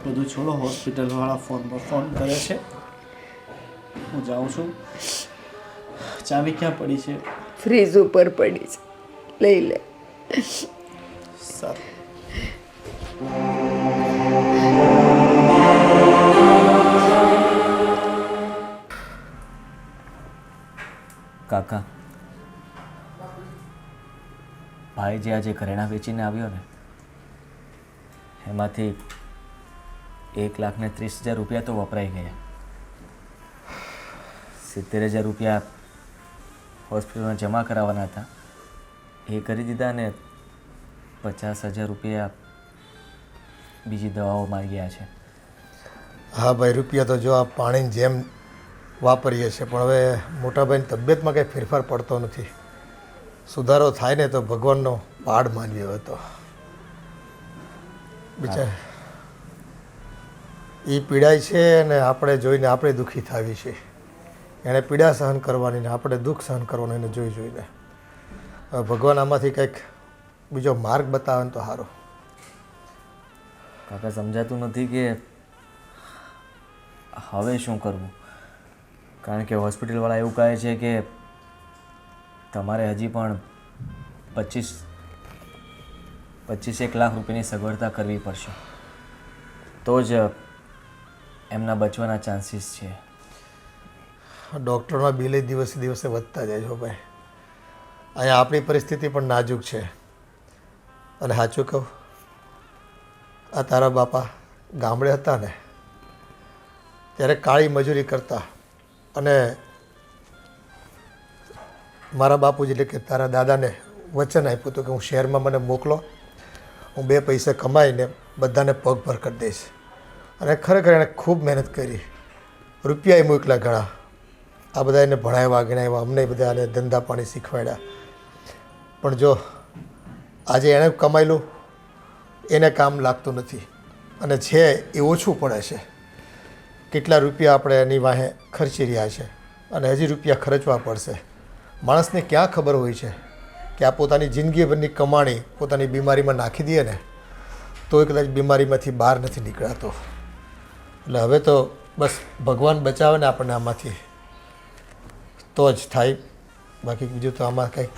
[SPEAKER 8] બધું છોડો, હોસ્પિટલવાળા ફોન પર ફોન કરે છે, હું જાઉં છું. ચાવી ક્યાં પડી છે?
[SPEAKER 1] ફ્રીજ ઉપર પડી છે, લઈ લે.
[SPEAKER 8] સારું.
[SPEAKER 2] કાકા, ભાઈ જે આજે ઘરેણાં વેચીને આવ્યો ને એમાંથી 1,30,000 રૂપિયા તો વપરાઈ ગયા. 70,000 રૂપિયા હોસ્પિટલમાં જમા કરાવવાના હતા, એ કરી દીધા ને 50,000 રૂપિયા બીજી દવાઓમાં ગયા છે.
[SPEAKER 4] હા ભાઈ, રૂપિયા તો જો આ પાણીની જેમ વાપરીએ છીએ, પણ હવે મોટાભાઈની તબિયતમાં કંઈ ફેરફાર પડતો નથી. સુધારો થાય ને તો ભગવાનનો પાડ માનવી હોય તો. બિચાર એ પીડાય છે અને આપણે જોઈને આપણે દુઃખી થાવી છે. એણે પીડા સહન કરવાની ને આપણે દુઃખ સહન કરવાનું એને જોઈને. ભગવાન આમાંથી કંઈક બીજો માર્ગ બતાવે ને તો સારું.
[SPEAKER 11] કાકા સમજાતું નથી કે હવે શું કરવું. કારણ કે હોસ્પિટલવાળા એવું કહે છે કે તમારે હજી પણ 25 લાખ રૂપિયાની સગવડતા કરવી પડશે, તો જ એમના બચવાના ચાન્સીસ છે.
[SPEAKER 4] ડૉક્ટરના બિલે દિવસે દિવસે વધતા જાય છે ભાઈ. અહીંયા આપણી પરિસ્થિતિ પણ નાજુક છે. અને સાચું કહું, આ તારા બાપા ગામડે હતા ને ત્યારે કાળી મજૂરી કરતા, અને મારા બાપુજી એટલે કે તારા દાદાને વચન આપ્યું હતું કે હું શહેરમાં મને મોકલો, હું 2 પૈસા કમાઈને બધાને પગભર કરી દઈશ. અને ખરેખર એણે ખૂબ મહેનત કરી, રૂપિયા મોકલ્યા ઘણા. આ બધા એને ભણાવ્યા ગણાવ્યા, અમને બધાને ધંધા પાણી શીખવાડ્યા. પણ જો આજે એણે કમાયેલું એને કામ લાગતું નથી, અને છે એ ઓછું પડે છે. કેટલા રૂપિયા આપણે એની વાહે ખર્ચી રહ્યા છે, અને હજી રૂપિયા ખર્ચવા પડશે. માણસને ક્યાં ખબર હોય છે કે આ પોતાની જિંદગીભરની કમાણી પોતાની બીમારીમાં નાખી દઈએ ને તો એ કદાચ બીમારીમાંથી બહાર નથી નીકળાતો. એટલે હવે તો બસ ભગવાન બચાવે ને આપણને આમાંથી તો જ થાય. બાકી બીજું તો આમાં કંઈક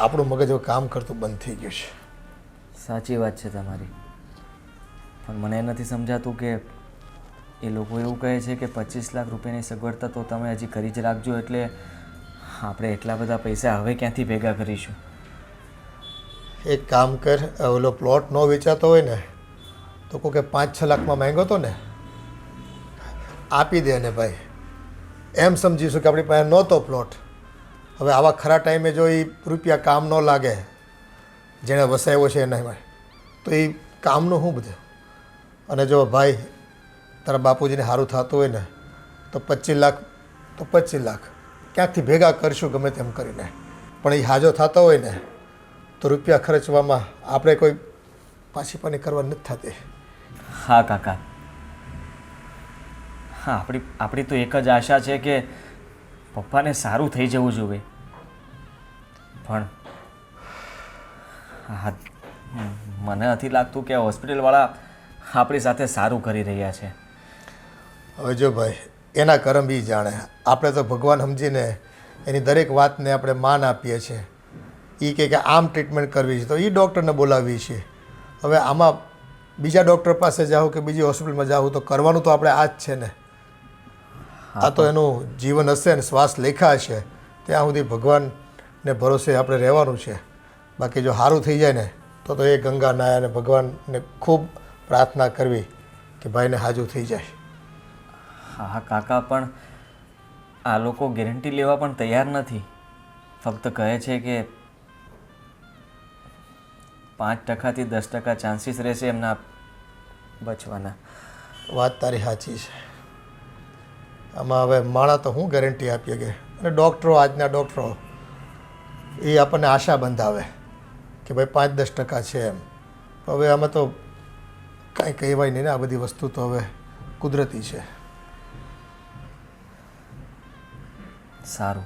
[SPEAKER 4] આપણું મગજ કામ કરતું બંધ થઈ ગયું છે.
[SPEAKER 11] સાચી વાત છે તમારી, પણ મને નથી સમજાતું કે એ લોકો એવું કહે છે કે 25 લાખ રૂપિયાની સગવડતા તો તમે હજી કરી જ રાખજો, એટલે આપણે એટલા બધા પૈસા હવે ક્યાંથી ભેગા કરીશું?
[SPEAKER 4] એક કામ કર, ઓલો પ્લોટ ન વેચાતો હોય ને તો કોઈ કે 5-6 લાખમાં માંગ્યો હતો ને, આપી દે ને ભાઈ. એમ સમજીશું કે આપણી પાસે નહોતો પ્લોટ. હવે આવા ખરા ટાઈમે જો એ રૂપિયા કામ ન લાગે, જેણે વસાવ્યો છે એના, તો એ કામનું શું બધું. અને જો ભાઈ તારા બાપુજીને સારું થતું હોય ને તો 25 લાખ તો 25 લાખ ક્યાંકથી ભેગા કરીશું ગમે તેમ કરીને. પણ એ હાજો થતો હોય ને તો રૂપિયા ખર્ચવામાં આપણે કોઈ પાછી પાની કરવા નથી થતી.
[SPEAKER 11] હા કાકા, હા, આપણી તો એક જ આશા છે કે પપ્પાને સારું થઈ જવું જોઈએ. પણ હા, મને નથી લાગતું કે હોસ્પિટલવાળા આપણી સાથે સારું કરી રહ્યા છે.
[SPEAKER 4] હવે જો ભાઈ એના કરમ બી જાણે. આપણે તો ભગવાન સમજીને એની દરેક વાતને આપણે માન આપીએ છીએ. એ કહે કે આમ ટ્રીટમેન્ટ કરવી છે તો એ ડૉક્ટરને બોલાવીએ છીએ. હવે આમાં બીજા ડૉક્ટર પાસે જાઓ કે બીજી હોસ્પિટલમાં જાઓ તો કરવાનું તો આપણે આ જ છે ને. આ તો એનું જીવન હશે ને શ્વાસ લેખા હશે ત્યાં સુધી ભગવાનને ભરોસે આપણે રહેવાનું છે. બાકી જો સારું થઈ જાય ને તો એ ગંગા નાય અને ભગવાનને ખૂબ પ્રાર્થના કરવી કે ભાઈને હાજુ થઈ જાય.
[SPEAKER 11] હા કાકા, પણ આ લોકો ગેરંટી લેવા પણ તૈયાર નથી. ફક્ત કહે છે કે 5% થી 10% ચાન્સીસ રહેશે એમના બચવાના.
[SPEAKER 4] વાત તારી સાચી છે. આમાં હવે માણા તો હું ગેરંટી આપીએ કે, અને ડૉક્ટરો, આજના ડૉક્ટરો એ આપણને આશા બંધાવે કે ભાઈ 5-10% છે એમ. હવે આમાં તો કાંઈ કહેવાય નહીં ને. આ બધી વસ્તુ તો હવે કુદરતી છે.
[SPEAKER 11] સારું,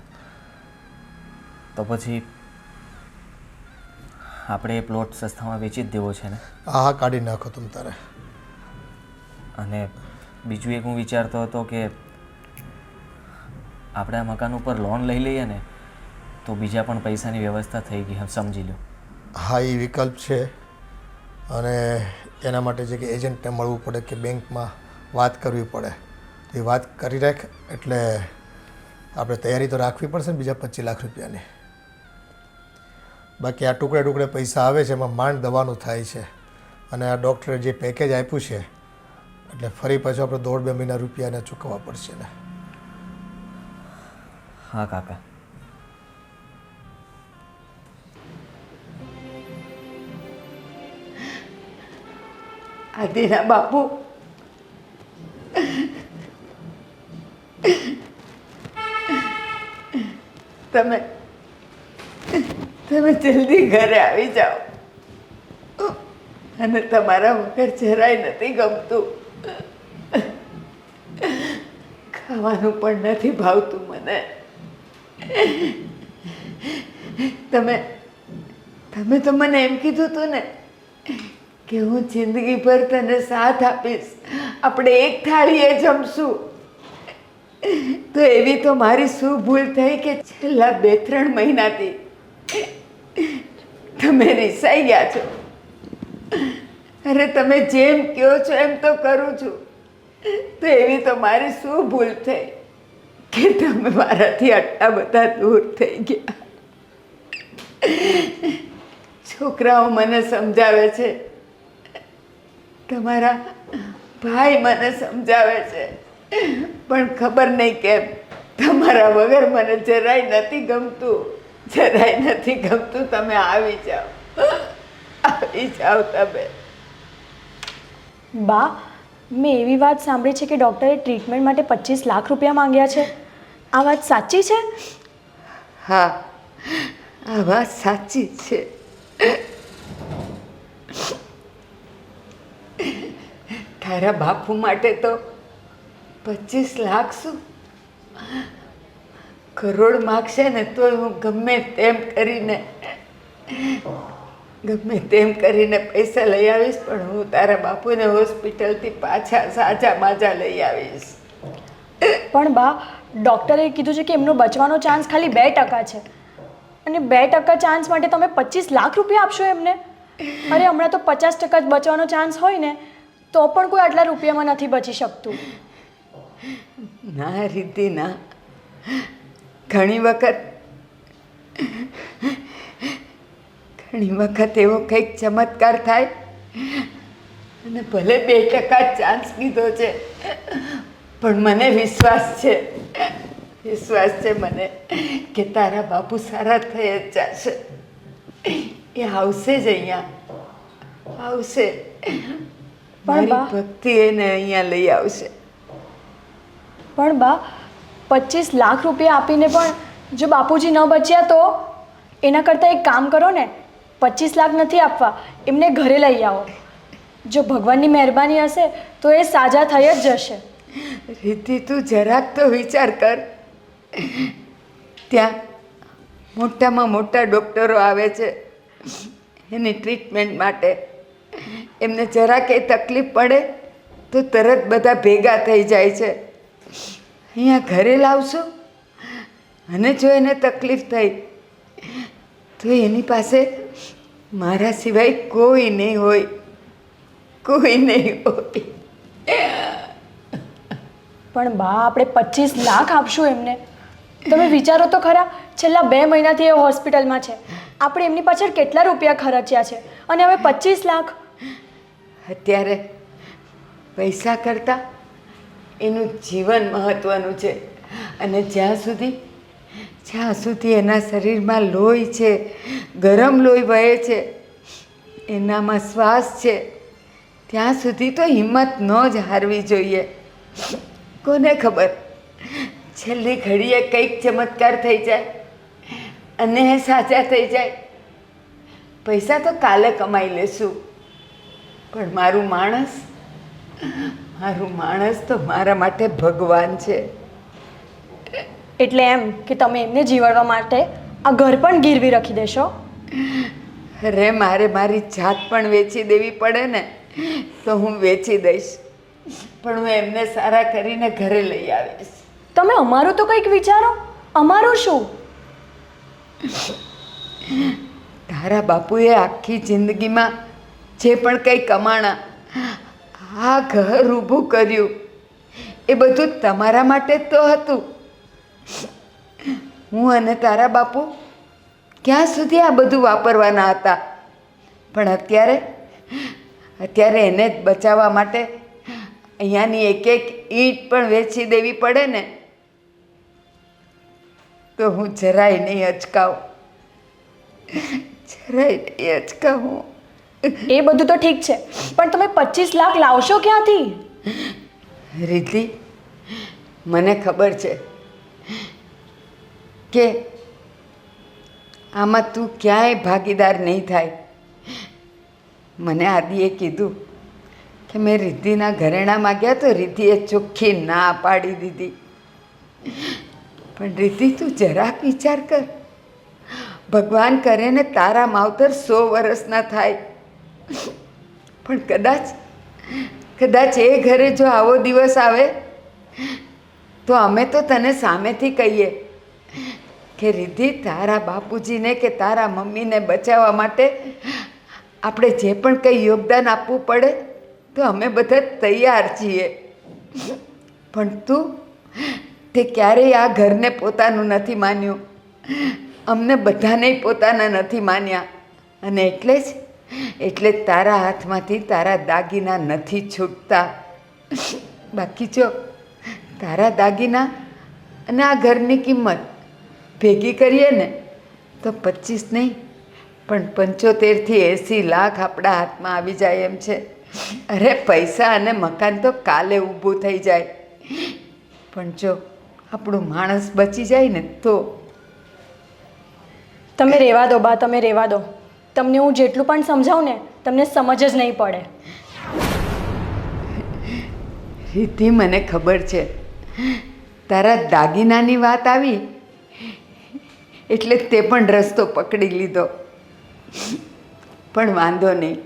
[SPEAKER 11] તો પછી આપણે એ પ્લોટ સસ્તામાં વેચી જ દેવો છે ને?
[SPEAKER 4] હા, કાઢી નાખો તમ તારે.
[SPEAKER 11] અને બીજું એક હું વિચારતો હતો કે આપણે આ મકાન ઉપર લોન લઈ લઈએ ને તો બીજા પણ પૈસાની વ્યવસ્થા થઈ ગઈ, સમજી લો.
[SPEAKER 4] હા, એ વિકલ્પ છે. અને એના માટે જે કે એજન્ટને મળવું પડે કે બેંકમાં વાત કરવી પડે. એ વાત કરી રાખ એટલે આપણે તૈયારી તો રાખવી પડશે ને બીજા 25 લાખ રૂપિયાની. બાકી આ ટુકડે ટુકડે પૈસા આવે છે એમાં માંડ દવાનું થાય છે. અને આ ડૉક્ટરે જે પેકેજ આપ્યું છે એટલે ફરી પાછું આપણે 1.5-2 મહિના રૂપિયાને ચૂકવવા પડશે ને.
[SPEAKER 11] હા કાકા.
[SPEAKER 1] આદિના બાપુ, તમે જલ્દી ઘરે આવી જાઓ. અને તમારા વગર જરાય નથી ગમતું. ખાવાનું પણ નથી ભાવતું મને. તમે તો મને એમ કીધું હતું ને કે હું જિંદગીભર તને સાથ આપીશ, આપણે એક થાળીએ જમશું. તો એવી તો મારી શું ભૂલ થઈ કે છેલ્લા 2-3 મહિનાથી તમે રિસાઈ ગયા છો. અરે તમે જેમ કહો છો એમ તો કરું છું. તો એવી તો મારી શું ભૂલ થઈ કે તમે મારાથી આટલા બધા દૂર થઈ ગયા. છોકરાઓ મને સમજાવે છે, તમારા ભાઈ મને સમજાવે છે, પણ ખબર નહીં કેમ તમારા વગર મને જરાય નથી ગમતું, જરાય નથી ગમતું. તમે આવી જાઓ, આવી જાઓ તમે.
[SPEAKER 5] બા, મેં એવી વાત સાંભળી છે કે ડૉક્ટરે ટ્રીટમેન્ટ માટે 25 લાખ રૂપિયા માંગ્યા છે. આ વાત સાચી છે?
[SPEAKER 1] હા, આ વાત સાચી છે. તારા બાપુ માટે તો 25 લાખ શું, કરોડ માગશે ને તોય હું ગમે તેમ કરીને પૈસા લઈ આવીશ. પણ હું તારા બાપુને હોસ્પિટલથી પાછા સાજા માજા લઈ આવીશ.
[SPEAKER 5] પણ બા, ડૉક્ટરે કીધું છે કે એમનો બચવાનો ચાન્સ ખાલી 2% છે, અને 2% ચાન્સ માટે તમે 25 લાખ રૂપિયા આપશો એમને? અરે હમણાં તો 50% જ બચવાનો ચાન્સ હોય ને તો પણ કોઈ આટલા રૂપિયામાં નથી બચી શકતું.
[SPEAKER 1] ના રીતિ ના, ઘણી વખત એવો કંઈક ચમત્કાર થાય અને ભલે 2% ચાન્સ કીધો છે, પણ મને વિશ્વાસ છે મને કે તારા બાપુ સારા થઈ જ જશે. એ આવશે જ અહીંયા આવશે. મારી ભક્તિ એને અહીંયા લઈ આવશે.
[SPEAKER 5] પણ બા, 25 લાખ રૂપિયા આપીને પણ જો બાપુજી ન બચ્યા તો? એના કરતાં એક કામ કરો ને, 25 લાખ નથી આપવા, એમને ઘરે લઈ આવો. જો ભગવાનની મહેરબાની હશે તો એ સાજા થઈ જ જશે.
[SPEAKER 1] રીતિ, તું જરાક તો વિચાર કર. ત્યાં મોટામાં મોટા ડૉક્ટરો આવે છે એની ટ્રીટમેન્ટ માટે. એમને જરાક એ તકલીફ પડે તો તરત બધા ભેગા થઈ જાય છે. અહીંયા ઘરે લાવશો અને જો એને તકલીફ થઈ તો એની પાસે મારા સિવાય કોઈ નહીં હોય.
[SPEAKER 5] પણ બા, આપણે 25 લાખ આપશું એમને? તમે વિચારો તો ખરા, છેલ્લા 2 મહિનાથી એ હોસ્પિટલમાં છે. આપણે એમની પાછળ કેટલા રૂપિયા ખર્ચ્યા છે, અને હવે 25 લાખ?
[SPEAKER 1] અત્યારે પૈસા કરતાં એનું જીવન મહત્ત્વનું છે. અને જ્યાં સુધી એના શરીરમાં લોહી છે, ગરમ લોહી વહે છે, એનામાં શ્વાસ છે, ત્યાં સુધી તો હિંમત ન જ હારવી જોઈએ. કોને ખબર, છેલ્લી ઘડીએ કંઈક ચમત્કાર થઈ જાય અને એ સાજા થઈ જાય. પૈસા તો કાલે કમાઈ લેશું, પણ મારું માણસ તો મારા માટે ભગવાન છે.
[SPEAKER 5] એટલે એમ કે તમે એમને જીવાડવા માટે આ ઘર પણ ગીરવી રાખી દેશો?
[SPEAKER 1] અરે મારે મારી જાત પણ વેચી દેવી પડે ને તો હું વેચી દઈશ, પણ હું એમને સારા કરીને ઘરે લઈ આવીશ.
[SPEAKER 5] તમે અમારું તો કંઈક વિચારો. અમારું શું?
[SPEAKER 1] તારા બાપુએ આખી જિંદગીમાં જે પણ કંઈ કમાણા, આ ઘર ઊભું કર્યું, એ બધું તમારા માટે જ તો હતું. હું અને તારા બાપુ ક્યાં સુધી આ બધું વાપરવાના હતા? પણ અત્યારે એને જ બચાવવા માટે અહીંયાની એક ઈંટ પણ વેચી દેવી પડે ને તો હું જરાય નહીં અચકાવું.
[SPEAKER 5] એ બધું તો ઠીક છે, પણ તમે 25 લાખ લાવશો ક્યાંથી?
[SPEAKER 1] રીતિ, મને ખબર છે કે આમાં તું ક્યાંય ભાગીદાર નહીં થાય. મને આદિએ કીધું કે મેં રિદ્ધિના ઘરેણાં માગ્યા તો રિદ્ધિએ ચોખ્ખી ના પાડી દીધી. પણ રિદ્ધિ, તું જરાક વિચાર કર. ભગવાન કરે ને તારા માવતર 100 વર્ષના થાય, પણ કદાચ એ ઘરે જો આવો દિવસ આવે તો અમે તો તને સામેથી કહીએ કે રિદ્ધિ, તારા બાપુજીને કે તારા મમ્મીને બચાવવા માટે આપણે જે પણ કંઈ યોગદાન આપવું પડે તો અમે બધા તૈયાર છીએ. પણ તું તે ક્યારેય આ ઘરને પોતાનું નથી માન્યું, અમને બધાને પોતાના નથી માન્યા, અને એટલે જ તારા હાથમાંથી તારા દાગીના નથી છૂટતા. બાકી જો તારા દાગીના અને આ ઘરની કિંમત ભેગી કરીએ ને તો 25 નહીં પણ 75 થી 80 લાખ આપણા હાથમાં આવી જાય એમ છે. અરે પૈસા અને મકાન તો કાલે ઊભું થઈ જાય, પણ જો આપણું માણસ બચી જાય ને તો.
[SPEAKER 5] તમે રહેવા દો બા, તમે રહેવા દો. તમને હું જેટલું પણ સમજાવું ને તમને સમજ જ નહીં પડે.
[SPEAKER 1] રિદ્ધિ, મને ખબર છે તારા દાગીનાની વાત આવી એટલે તે પણ રસ્તો પકડી લીધો, પણ વાંધો નહીં.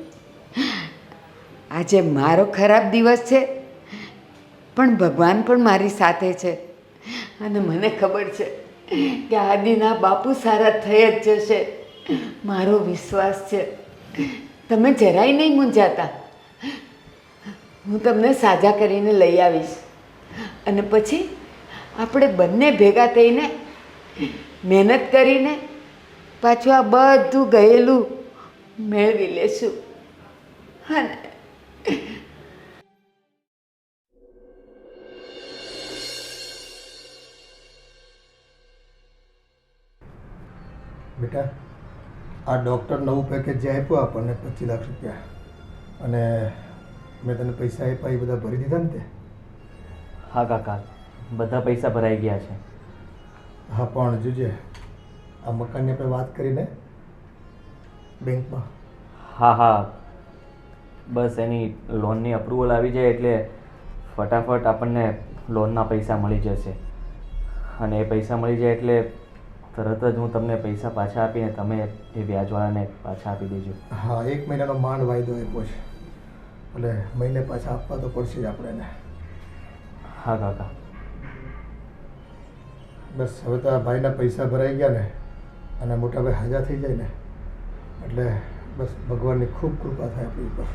[SPEAKER 1] આજે મારો ખરાબ દિવસ છે પણ ભગવાન પણ મારી સાથે છે, અને મને ખબર છે કે આદિના બાપુ સારા થઈ જ જશે, મારો વિશ્વાસ છે. તમે જરાય નહીં મૂંઝાતા, હું તમને સાજા કરીને લઈ આવીશ, અને પછી આપણે બંને ભેગા થઈને મહેનત કરીને પાછું આ બધું ગયેલું મેળવી લેશું. હા ને?
[SPEAKER 4] બેટા, આ ડૉક્ટર નવું પેકેજ જે આપ્યું આપણને 25 લાખ રૂપિયા, અને મેં તને પૈસા આપ્યા એ બધા ભરી દીધા ને તે?
[SPEAKER 11] હા કાકા, બધા પૈસા ભરાઈ ગયા છે.
[SPEAKER 4] હા, પણ જોજે આ મકાનની આપણે વાત કરીને બેંકમાં.
[SPEAKER 11] હા, બસ એની લોનની અપ્રુવલ આવી જાય એટલે ફટાફટ આપણને લોનના પૈસા મળી જશે, અને એ પૈસા મળી જાય એટલે તરત જ હું તમને પૈસા પાછા આપીને તમે એ વ્યાજવાળાને પાછા આપી દેજો.
[SPEAKER 4] હા, 1 મહિનાનો માંડ વાયદો આપ્યો છે, એટલે મહિને પાછા આપવા તો પડશે જ આપણે.
[SPEAKER 11] હા કાકા.
[SPEAKER 4] બસ હવે તો આ ભાઈના પૈસા ભરાઈ ગયા ને, અને મોટા ભાઈ હાજા થઈ જાય ને એટલે બસ ભગવાનની ખૂબ કૃપા થાય આપણી ઉપર.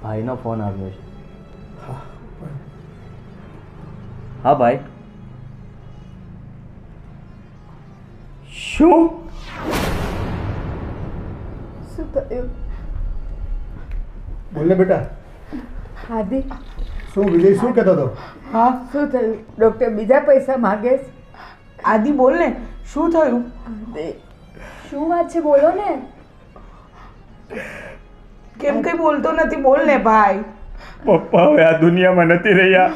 [SPEAKER 11] ભાઈનો ફોન આવ્યો છે.
[SPEAKER 4] હા, પણ
[SPEAKER 11] હા ભાઈ.
[SPEAKER 1] શું થયું?
[SPEAKER 4] બોલ ને બેટા.
[SPEAKER 1] આદિ,
[SPEAKER 4] શું વિજય શું કહેતો હતો?
[SPEAKER 6] હા,
[SPEAKER 1] શું થયું? ડૉક્ટર બીજા પૈસા માગે છે?
[SPEAKER 6] આદિ બોલ ને, શું થયું?
[SPEAKER 5] શું વાત છે, બોલો ને.
[SPEAKER 6] કેમ કંઈ બોલતો નથી? બોલ ને ભાઈ.
[SPEAKER 2] પપ્પા હવે આ દુનિયામાં નથી રહ્યા.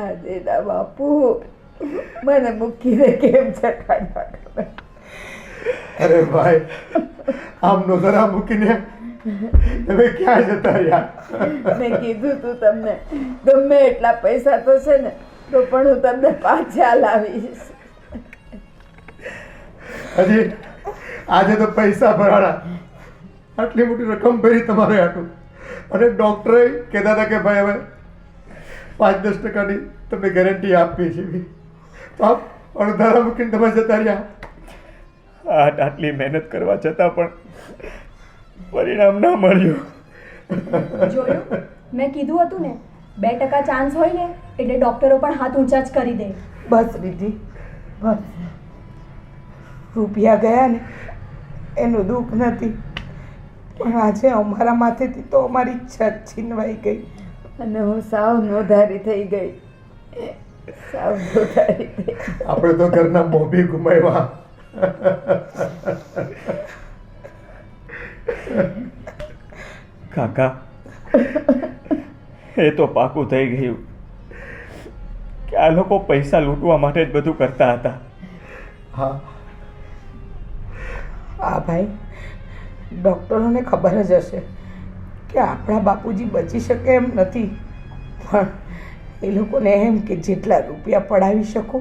[SPEAKER 1] આદેના બાપુ, મને મૂકીને કેમ જતા રહ્યા?
[SPEAKER 4] અરે ભાઈ, આમનો જરા મૂકીને તમે ક્યાં જતા રહ્યા?
[SPEAKER 1] મેં કીધું તું તમને ગમે એટલા પૈસા તો છે ને તો પણ હું તમને પાછા લાવીશ.
[SPEAKER 4] હજી આજે તો પૈસા ભરાણા, આટલી મોટી રકમ ભરી તમારે આટલું, અને ડૉક્ટરે કહેતા હતા કે ભાઈ હવે 5-10% તમને ગેરંટી આપીએ છીએ, તો આપ અડધારા મૂકીને તમે જતા રહ્યા.
[SPEAKER 2] આટલી મહેનત કરવા છતાં પણ પરિણામ ન મળ્યું.
[SPEAKER 5] જોયું, મેં કીધું હતું ને 2% ચાન્સ હોય ને એટલે ડૉક્ટરો પણ હાથ ઊંચા જ કરી દે.
[SPEAKER 6] બસ રિદ્ધિ, બસ. રૂપિયા ગયા ને એનું દુઃખ નથી, પણ આજે અમારા માથેથી તો અમારી ઈચ્છા જ છીનવાઈ ગઈ,
[SPEAKER 1] અને હું સાવ નોધારી થઈ ગઈ, સાવ નોધારી થઈ.
[SPEAKER 4] આપણે તો ઘરના મોભી ગુમાવ્યા.
[SPEAKER 2] કાકા, એ તો પાકું થઈ ગયું. કે આ લોકો પૈસા લૂંટવા માટે જ બધું કરતા હતા.
[SPEAKER 4] હા
[SPEAKER 6] હા ભાઈ, ડૉક્ટરોને ખબર જ હશે કે આપણા બાપુજી બચી શકે એમ નથી, પણ એ લોકોને એમ કે જેટલા રૂપિયા પડાવી શકો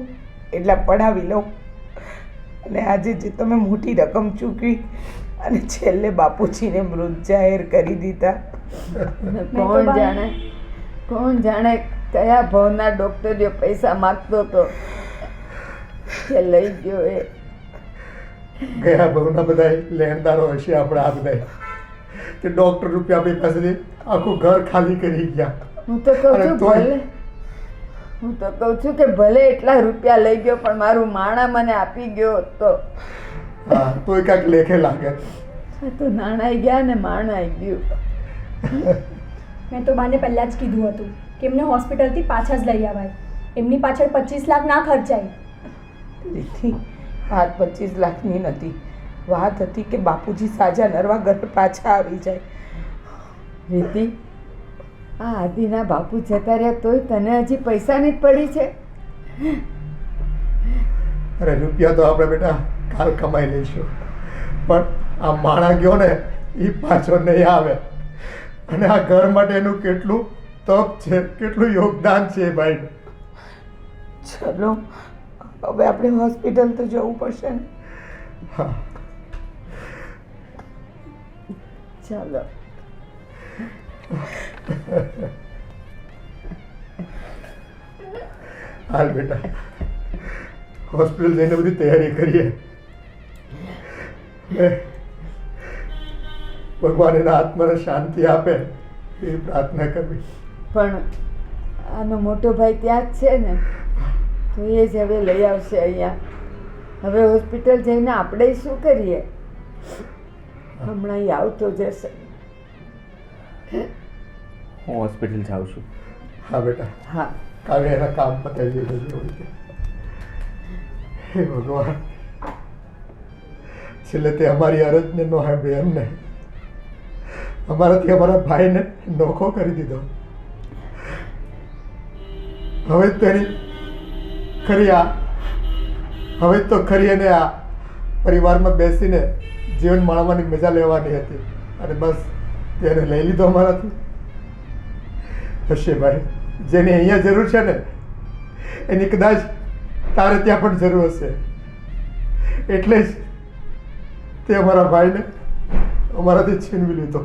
[SPEAKER 6] એટલા પડાવી લો. અને આજે જે તમે મોટી રકમ ચૂકવી અને છેલ્લે બાપુજીને મૃત જાહેર કરી દીધા.
[SPEAKER 1] કોણ જાણે કયા ભાવના ડૉક્ટરીઓ પૈસા માગતો હતો કે લઈ ગયો એ.
[SPEAKER 4] ગયા ભાવના બધા લેણદારો હશે આપણા આ બધા કે ડૉક્ટર રૂપિયા આપણી પાસેથી આખું ઘર ખાલી કરી ગયા.
[SPEAKER 1] હું તો કહું છું કે ભલે એટલા રૂપિયા લઈ ગયો પણ મારું માણા મને આપી ગયો તો.
[SPEAKER 4] હા તોય કાંઈક લેખે લાગે.
[SPEAKER 1] તો નાણાઈ ગયા ને માણાઈ ગયું.
[SPEAKER 5] મેં તો બાને પહેલાં જ કીધું હતું કે એમને હોસ્પિટલથી પાછા જ લઈ આવાય. એમની પાછળ 25 લાખ ના ખર્ચાય.
[SPEAKER 6] રીતિ, વાત 25 લાખની નથી, વાત હતી કે બાપુજી સાજા નરવા ઘર પાછા આવી જાય.
[SPEAKER 1] રીતિ, આ આદિના બાપુ જતા રહ્યા તોય તને હજી પૈસાની જ પડી છે.
[SPEAKER 4] અરે રૂપિયા તો આપણે બેટા કાલ કમાઈ લઈશું, પણ આ માણા ગયો ને એ પાછો નહીં આવે. અને આ ઘર માટે એનું કેટલું તપ છે, કેટલું યોગદાન છે ભાઈ.
[SPEAKER 6] ચલો હવે આપણે હોસ્પિટલ તો જવું પડશે ને.
[SPEAKER 4] હા
[SPEAKER 1] ચાલો.
[SPEAKER 4] હાલ બેટા હોસ્પિટલ જઈને બધી તૈયારી કરીએ. ભગવાન એના આત્માને શાંતિ આપે એ પ્રાર્થના કરવી.
[SPEAKER 1] પણ આનો મોટો ભાઈ ત્યાં જ છે ને, તો એ જ હવે લઈ આવશે અહીંયા. હવે હોસ્પિટલ જઈને આપણે શું કરીએ? હમણાં એ આવતો જશે.
[SPEAKER 2] હું હોસ્પિટલ જાઉં છું.
[SPEAKER 4] હા બેટા,
[SPEAKER 1] હા
[SPEAKER 4] કાલે એના કામ પતાવી દેજો. હે ભગવાન, છેલ્લે તે અમારી અરજને નો સાંભળી એમને અમારાથી અમારા ભાઈને નોખો કરી દીધો. હવે તેની ખરી આ હવે તો ખરી એને આ પરિવારમાં બેસીને જીવન માણવાની મજા લેવાની હતી અને બસ તેને લઈ લીધો અમારાથી. હશે ભાઈ, જેની અહીંયા જરૂર છે ને એની કદાચ તારે ત્યાં પણ જરૂર હશે. એટલે જ તે અમારા ભાઈને અમારાથી છીનવી લીધો.